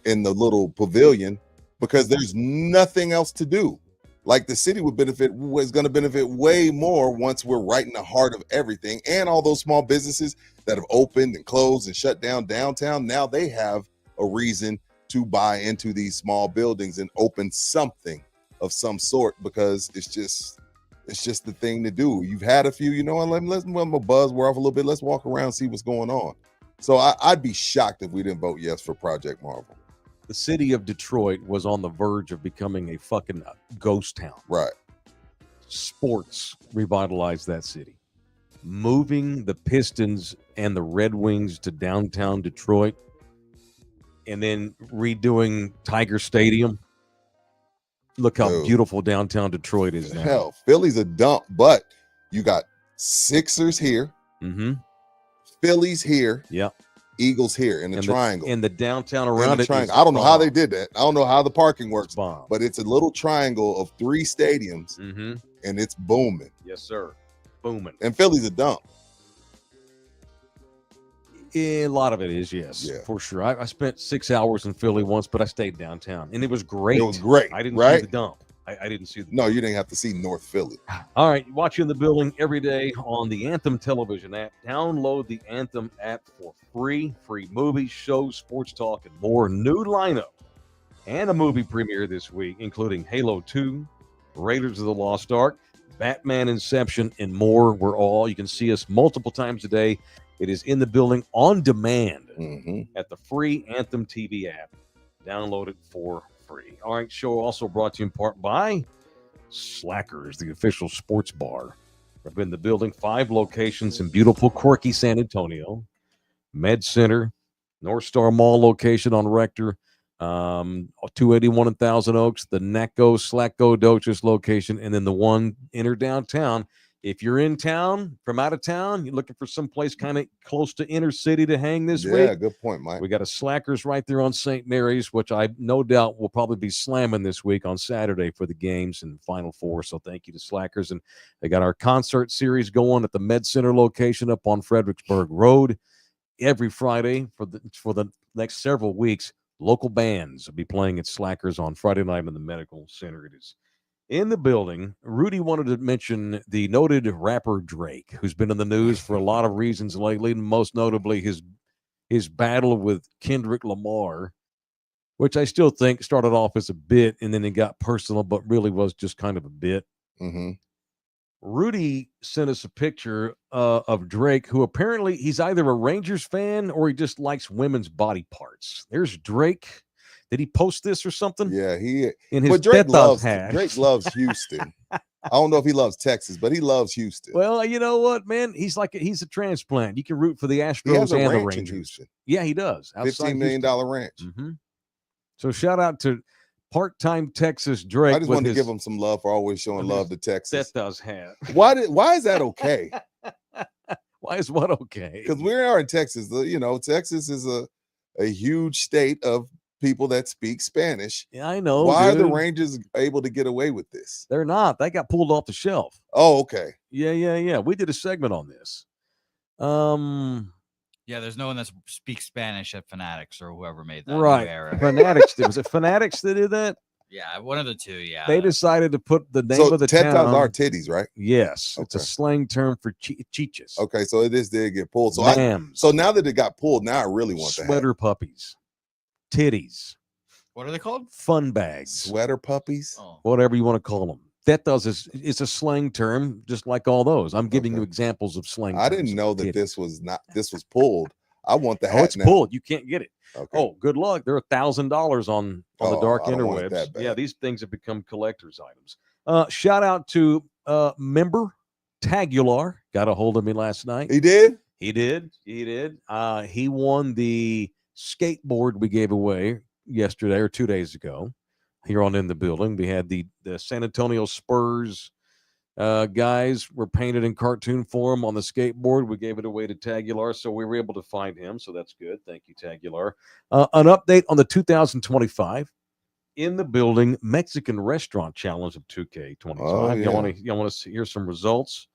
in the little pavilion, because there's nothing else to do. Like, the city was going to benefit way more once we're right in the heart of everything. And all those small businesses that have opened and closed and shut down downtown, now they have a reason to buy into these small buildings and open something of some sort, because it's just the thing to do. You've had a few, let's buzz we're off a little bit. Let's walk around, see what's going on. So I'd be shocked if we didn't vote yes for Project Marvel. The city of Detroit was on the verge of becoming a fucking ghost town. Right. Sports revitalized that city. Moving the Pistons and the Red Wings to downtown Detroit, and then redoing Tiger Stadium. Look how beautiful downtown Detroit is now. Hell, Philly's a dump, but you got Sixers here, Phillies here, Eagles here in the triangle. And the downtown around it. I don't know how they did that. I don't know how the parking works, but it's a little triangle of 3 stadiums, and it's booming. Yes, sir. Booming. And Philly's a dump. A lot of it is, yes, for sure. I spent 6 hours in Philly once, but I stayed downtown, and it was great. It was great. I didn't see the dump. I didn't see the No, you didn't have to see North Philly. All right, watch you in the building every day on the Anthem television app. Download the Anthem app for free. Free movies, shows, sports talk, and more. New lineup and a movie premiere this week, including Halo 2, Raiders of the Lost Ark, Batman Inception, and more. You can see us multiple times a day. It is in the building on demand at the free Anthem TV app. Download it for free. All right, show also brought to you in part by Slackers, the official sports bar. I've been in the building, 5 locations in beautiful, quirky San Antonio. Med Center, North Star Mall location on Rector, 281 in Thousand Oaks, the Necco, Slacko, Dochis location, and then the one inner downtown. If you're in town, from out of town, you're looking for some place kind of close to inner city to hang this week. Yeah, good point, Mike. We got a Slackers right there on St. Mary's, which I no doubt will probably be slamming this week on Saturday for the games and Final Four. So thank you to Slackers. And they got our concert series going at the Med Center location up on Fredericksburg Road every Friday for the next several weeks. Local bands will be playing at Slackers on Friday night in the Medical Center. It is in the building. Rudy wanted to mention the noted rapper Drake, who's been in the news for a lot of reasons lately, most notably his battle with Kendrick Lamar, which I still think started off as a bit and then it got personal, but really was just kind of a bit. Rudy sent us a picture of Drake, who apparently he's either a Rangers fan or he just likes women's body parts. There's Drake. Did he post this or something? Yeah, in his but Drake loves Houston. I don't know if he loves Texas, but he loves Houston. Well, you know what, man? He's a transplant. You can root for the Astros and the Rangers. In Houston. Yeah, he does. $15 million ranch. So shout out to part-time Texas Drake. I just wanted to give him some love for always showing love to Texas. That does have. Why is that okay? Why is what okay? Because we are in Texas. Texas is a huge state of people that speak Spanish. Yeah, I know. Why are the Rangers able to get away with this? They're not. They got pulled off the shelf. Oh, okay. Yeah. We did a segment on this. Yeah, there's no one that speaks Spanish at Fanatics or whoever made that right. new era. Fanatics. Was it Fanatics that did that? Yeah, one of the two. Yeah, They decided to put the name So of the tetas town. are titties, right? Yes, it's a Okay. slang term for chichas. Okay, so it did get pulled. So Lambs, so now that it got pulled, now I really want the hat. sweater puppies, titties, what are they called? fun bags, Sweater puppies. Oh, whatever you want to call them. Tetas is a slang term, just like all those. I'm giving you Okay. examples of slang. I terms didn't of know that titties. this was pulled. I want the hat Oh, it's now. pulled. You can't get it. Okay. Oh, good luck. They're $1,000 on the dark I don't want it interwebs. that bad. Yeah, these things have become collector's items. Shout out to member Tagular. Got a hold of me last night. He did? He did. He won the skateboard we gave away yesterday or 2 days ago here on In the Building. We had the San Antonio Spurs guys were painted in cartoon form on the skateboard. We gave it away to Tagular, so we were able to find him. So that's good. Thank you, Tagular. An update on the 2025 In the Building Mexican Restaurant Challenge of 2K25. Oh, yeah. Y'all want to hear some results?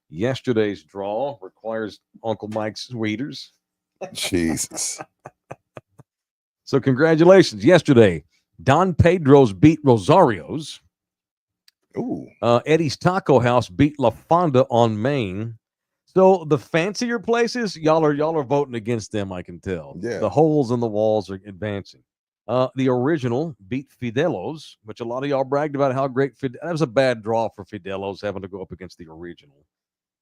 Yesterday's draw requires Uncle Mike's Weeders. Jesus. So congratulations. Yesterday, Don Pedro's beat Rosario's. Ooh. Eddie's Taco House beat La Fonda on Main. So the fancier places, y'all are voting against them, I can tell. Yeah. The holes in the walls are advancing. The original beat Fidelo's, which a lot of y'all bragged about how great that was a bad draw for Fidelo's having to go up against the original.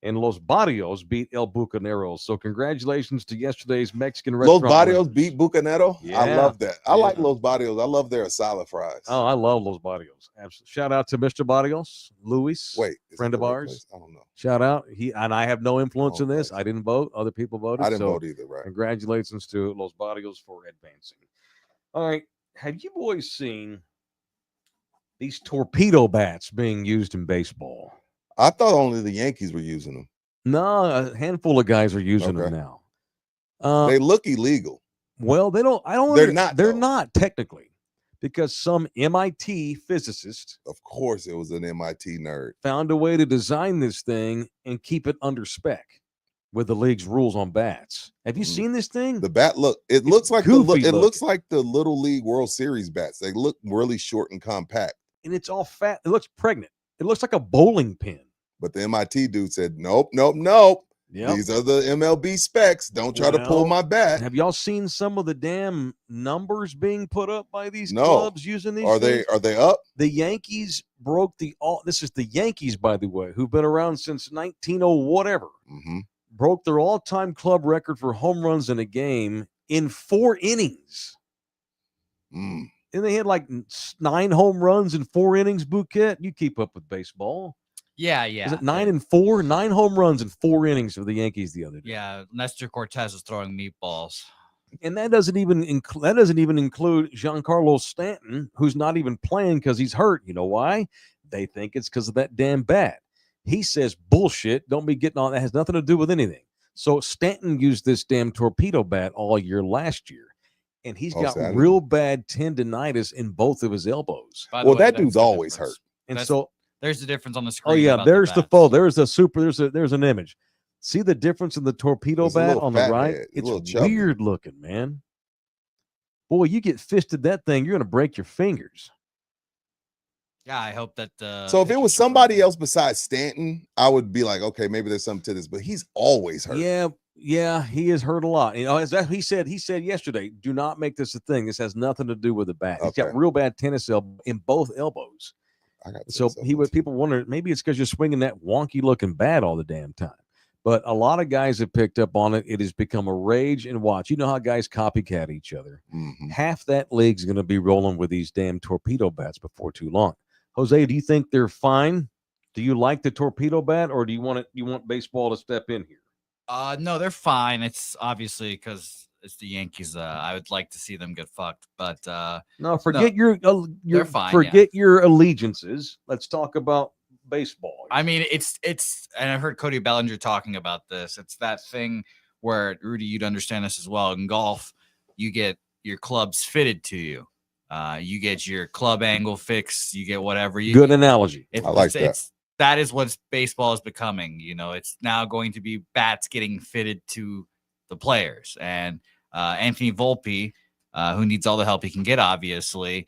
And Los Barrios beat El Bucaneros. So congratulations to yesterday's Mexican Los restaurant. Barrios winners. beat Bucanero. I Yeah. love that. I like Yeah. Los Barrios. I love their salad fries. Oh, I love Los Barrios. Absolutely. Shout out to Mr. Barrios, Luis. Wait, is friend it of the right ours. place? I don't know. Shout out. I have no influence in this. place. I didn't vote. Other people voted. I didn't so vote either, right? Congratulations to Los Barrios for advancing. All right. Have you boys seen these torpedo bats being used in baseball? I thought only the Yankees were using them. No, a handful of guys are using them now. They look illegal. Well, they don't. I don't. They're not, They're though. not technically, because some MIT physicist Of course, it was an MIT nerd. found a way to design this thing and keep it under spec with the league's rules on bats. Have you seen this thing? The bat It's looks like goofy it looks looking. like the Little League World Series bats. They look really short and compact. And it's all fat. It looks pregnant. It looks like a bowling pin. But the MIT dude said, nope, nope, nope. Yep. These are the MLB specs. Don't try to pull Well, my bat. Have y'all seen some of the damn numbers being put up by these No. clubs using these? Are things? they up? The Yankees broke this is the Yankees, by the way, who've been around since 1900 whatever. Mm-hmm. Broke their all-time club record for home runs in a game in 4 innings. Mm. And they had like 9 home runs in 4 innings, Bouquet. You keep up with baseball. yeah. Is it 9 and 4? 9 home runs in 4 innings for the Yankees the other day. Yeah, Nestor Cortez is throwing meatballs. And that doesn't even include Giancarlo Stanton, who's not even playing because he's hurt. You know why? They think it's because of that damn bat. He says bullshit. Don't be getting on. That has nothing to do with anything. So Stanton used this damn torpedo bat all year last year, and he's got Saturday. real bad tendonitis in both of his elbows. By the Well, way, that that's dude's the always difference. hurt. And That's- so, There's the difference on the screen. oh yeah, about there's the bats. photo. There's an image. See the difference in the torpedo It's a bat little on the fat right? head, a It's little chubby. weird looking, man. Boy, you get fisted that thing, you're gonna break your fingers. Yeah, I hope that. So if it pitchers was are somebody running. else besides Stanton, I would be like, okay, maybe there's something to this. But he's always hurt. Yeah, he is hurt a lot. You know, as that he said yesterday, do not make this a thing. This has nothing to do with the bat. He's got Okay. real bad tennis elbow in both elbows. I got So people wonder, maybe it's because you're swinging that wonky looking bat all the damn time. But a lot of guys have picked up on it. It has become a rage and watch. You know how guys copycat each other. Mm-hmm. Half that league's going to be rolling with these damn torpedo bats before too long. Jose, do you think they're fine? Do you like the torpedo bat, or do you want baseball to step in here? No, they're fine. It's obviously because it's the Yankees. I would like to see them get fucked, but No, forget your they're fine, forget your allegiances. Let's talk about baseball. I mean, it's, and I've heard Cody Bellinger talking about this. It's that thing where, Rudy, you'd understand this as well. In golf, you get your clubs fitted to you. You get your club angle fixed. You get whatever. Good analogy. I like that. That is what baseball is becoming. You know, it's now going to be bats getting fitted to the players. And Anthony Volpe, who needs all the help he can get, obviously,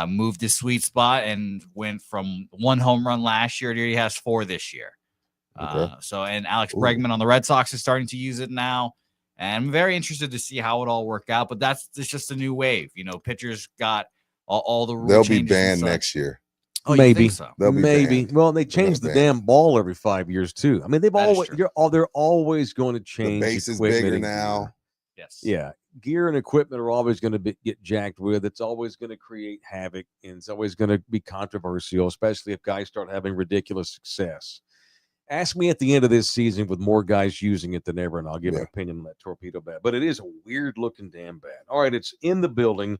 moved his sweet spot and went from 1 home run last year to he has 4 this year. Okay. And Alex Ooh. Bregman on the Red Sox is starting to use it now. And I'm very interested to see how it all work out. But it's just a new wave. Pitchers got all the rule They'll be changes and banned such. next year. Oh, Maybe. you think so? They'll be Maybe. banned. Well, they They're gonna change the ban damn it. ball every 5 years too. I mean, they've That is always true. they're always going to The change base is equipment bigger and now. gear. Yes. Yeah, gear and equipment are always going to get jacked with. It's always going to create havoc, and it's always going to be controversial, especially if guys start having ridiculous success. Ask me at the end of this season with more guys using it than ever, and I'll give an Yeah. opinion on that torpedo bat. But it is a weird looking damn bat. All right, it's in the building,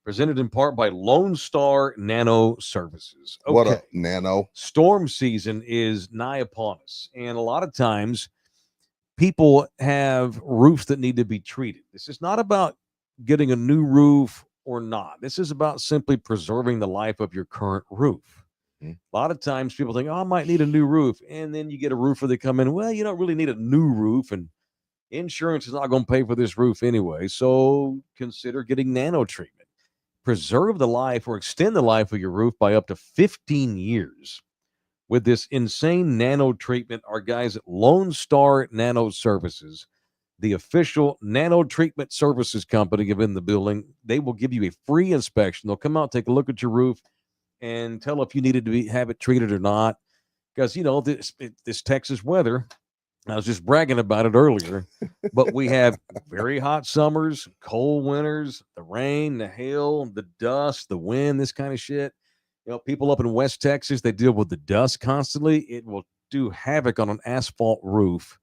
presented in part by Lone Star Nano Services. Okay. What up, Nano? Storm season is nigh upon us, and a lot of times people have roofs that need to be treated. This is not about getting a new roof or not. This is about simply preserving the life of your current roof. Mhm. A lot of times people think, oh, I might need a new roof. And then you get a roofer that come in, well, you don't really need a new roof, and insurance is not going to pay for this roof anyway. So consider getting nano treatment. Preserve the life or extend the life of your roof by up to 15 years. With this insane nano treatment, our guys at Lone Star Nano Services, the official nano treatment services company in the building, they will give you a free inspection. They'll come out, take a look at your roof, and tell if you needed to have it treated or not. Because, this Texas weather, I was just bragging about it earlier, but we have very hot summers, cold winters, the rain, the hail, the dust, the wind, this kind of shit. People up in West Texas, they deal with the dust constantly. It will do havoc on an asphalt roof.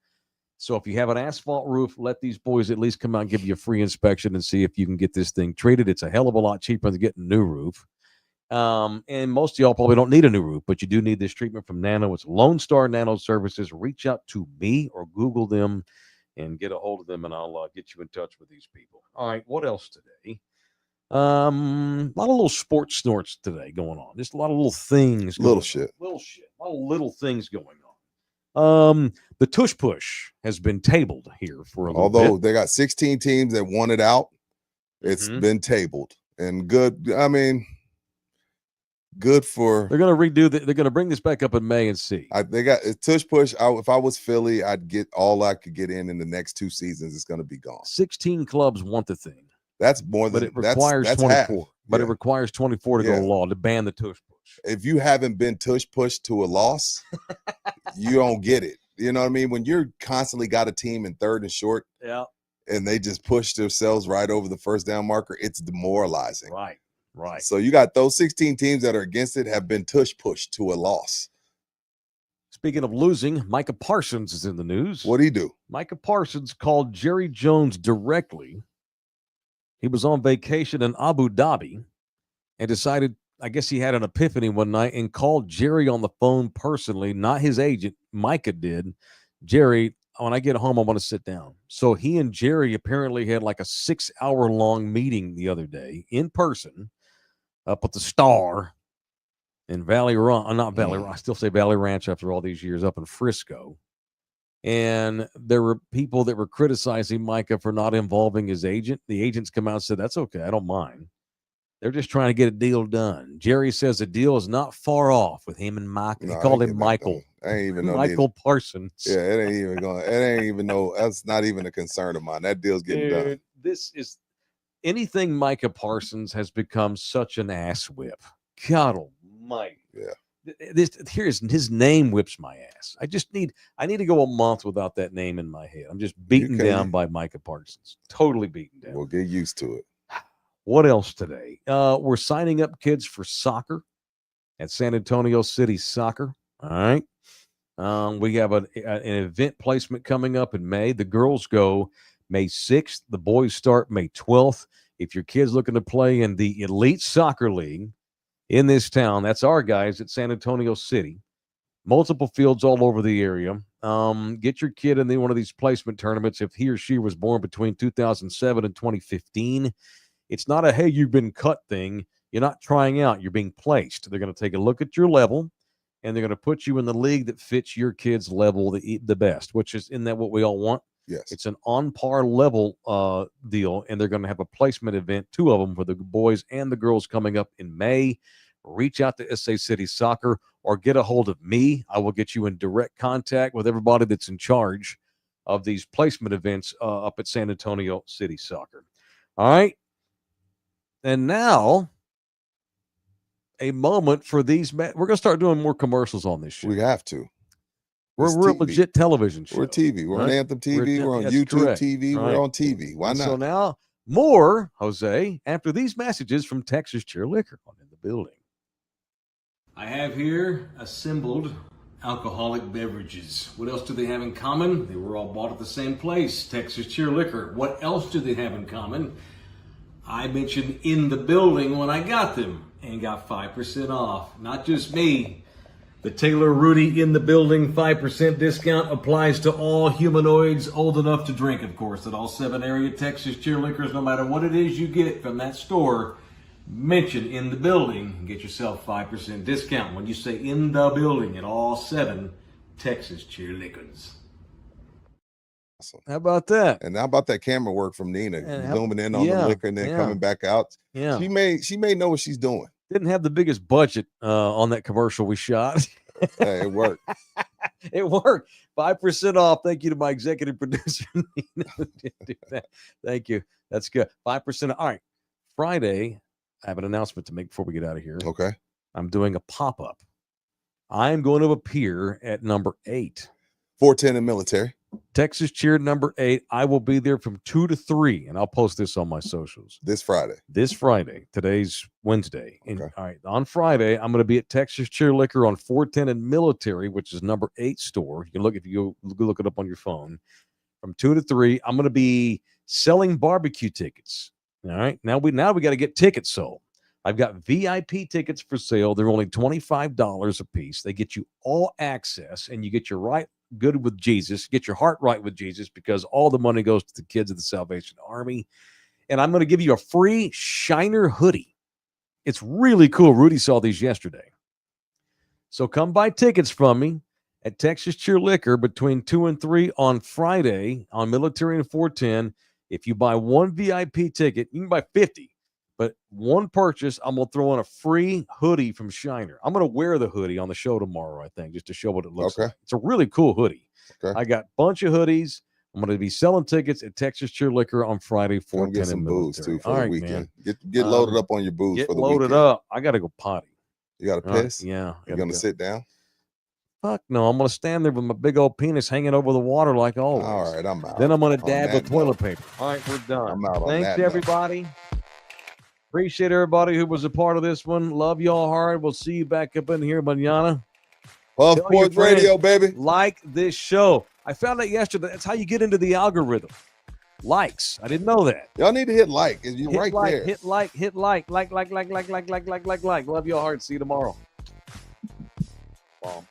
So if you have an asphalt roof, let these boys at least come out and give you a free inspection and see if you can get this thing treated. It's a hell of a lot cheaper than getting a new roof. And most of y'all probably don't need a new roof, but you do need this treatment from Nano. It's Lone Star Nano Services. Reach out to me or Google them and get a hold of them, and I'll get you in touch with these people. All right, what else today? A lot of little sports snorts today going on. Just a lot of little things. Little shit. A lot of little things going on. The tush push has been tabled here for a little Although bit. they got 16 teams that won it out, it's been tabled. And good. I mean, good for. They're going to redo they're going to bring this back up in May and see. They got tush push. If I was Philly, I'd get all I could get in the next 2 seasons. It's going to be gone. 16 clubs want the thing. That's more than. But it requires that's 24. half. But Yeah. it requires 24 to go to law to ban the tush push. If you haven't been tush pushed to a loss, you don't get it. You know what I mean? When you're constantly got a team in third and short, Yeah. and they just push themselves right over the first down marker, it's demoralizing. Right. So you got those 16 teams that are against it have been tush pushed to a loss. Speaking of losing, Micah Parsons is in the news. What'd he do? Micah Parsons called Jerry Jones directly. He was on vacation in Abu Dhabi and decided, I guess he had an epiphany one night and called Jerry on the phone personally, not his agent. Micah did. Jerry, when I get home, I want to sit down. So he and Jerry apparently had like a 6-hour-long meeting the other day in person up at the Star in Valley Ranch. Not Valley Ranch. I still say Valley Ranch after all these years, up in Frisco. And there were people that were criticizing Micah for not involving his agent. The agents come out and said, that's okay. I don't mind. They're just trying to get a deal done. Jerry says the deal is not far off with him and Micah. He called him Michael. I ain't even know Michael Parsons. Yeah, it ain't even going. It ain't even no. That's not even a concern of mine. That deal's getting done. This is anything Micah Parsons has become such an ass whip. God almighty. Yeah. Here's his name whips my ass. I need to go a month without that name in my head. I'm just beaten down by Micah Parsons. Totally beaten down. We'll get used to it. What else today? We're signing up kids for soccer at San Antonio City Soccer. All right. We have an event placement coming up in May. The girls go May 6th. The boys start May 12th. If your kid's looking to play in the Elite Soccer League in this town, that's our guys at San Antonio City. Multiple fields all over the area. Get your kid in one of these placement tournaments if he or she was born between 2007 and 2015. It's not a, hey, you've been cut thing. You're not trying out. You're being placed. They're going to take a look at your level, and they're going to put you in the league that fits your kid's level the best, which is, isn't that what we all want? Yes. It's an on par level deal, and they're going to have a placement event, 2 of them for the boys and the girls coming up in May. Reach out to SA City Soccer or get a hold of me. I will get you in direct contact with everybody that's in charge of these placement events up at San Antonio City Soccer. All right. And now, a moment for these. We're going to start doing more commercials on this show. We have to. We're a TV. legit television show. We're TV. We're on right? Anthem TV. We're on That's YouTube correct. TV. Right. We're on TV. Why And not? So now, more, Jose, after these messages from Texas Cheer Liquor on In the Building. I have here assembled alcoholic beverages. What else do they have in common? They were all bought at the same place, Texas Cheer Liquor. What else do they have in common? I mentioned In the Building when I got them and got 5% off. Not just me. The Taylor Rudy In the Building 5% discount applies to all humanoids old enough to drink, of course, at all 7 area Texas Cheer Liquors. No matter what it is you get from that store, mention In the Building and get yourself 5% discount when you say In the Building at all 7 Texas Cheer Liquors. Awesome. How about that? And how about that camera work from Nina, And zooming in on the liquor and then coming back out? Yeah. She may know what she's doing. Didn't have the biggest budget on that commercial we shot. Hey, it worked. It worked. 5% off. Thank you to my executive producer, Nina, who did do that. Thank you. That's good. 5%. All right. Friday, I have an announcement to make before we get out of here. Okay. I'm doing a pop-up. I'm going to appear at number 8. 410 in military. Texas Cheer number 8. I will be there from 2 to 3, and I'll post this on my socials. This Friday. Today's Wednesday. And, Okay. all right. On Friday, I'm going to be at Texas Cheer Liquor on 410 in military, which is number 8 store. You can look, if you go look it up on your phone. From 2 to 3, I'm going to be selling barbecue tickets. All right. Now we got to get tickets sold. I've got VIP tickets for sale. They're only $25 a piece. They get you all access, and you get your right good with Jesus, get your heart right with Jesus, because all the money goes to the kids of the Salvation Army. And I'm going to give you a free Shiner hoodie. It's really cool. Rudy saw these yesterday. So come buy tickets from me at Texas Cheer Liquor between 2 and 3 on Friday on Military and 410. If you buy one VIP ticket, you can buy 50. But one purchase, I'm going to throw in a free hoodie from Shiner. I'm going to wear the hoodie on the show tomorrow, I think, just to show what it looks like. It's a really cool hoodie. Okay. I got a bunch of hoodies. I'm going to be selling tickets at Texas Cheer Liquor on Friday, 410 get some in booze, military. too, for the weekend. Get loaded up on your booze for the weekend. Get loaded up. I got to go potty. You got to piss? Yeah. You're going to sit down? Fuck no. I'm going to stand there with my big old penis hanging over the water like always. All right, I'm out. Then I'm going to dab with that toilet paper. All right, we're done. I'm out on Thanks, that note. everybody. Appreciate everybody who was a part of this one. Love y'all hard. We'll see you back up in here mañana. Puff Tell your Sports friends, Radio, baby. Like this show. I found out yesterday that's how you get into the algorithm. Likes. I didn't know that. Y'all need to hit like. You're Hit right like, there. hit like. Love y'all hard. See you tomorrow. Wow.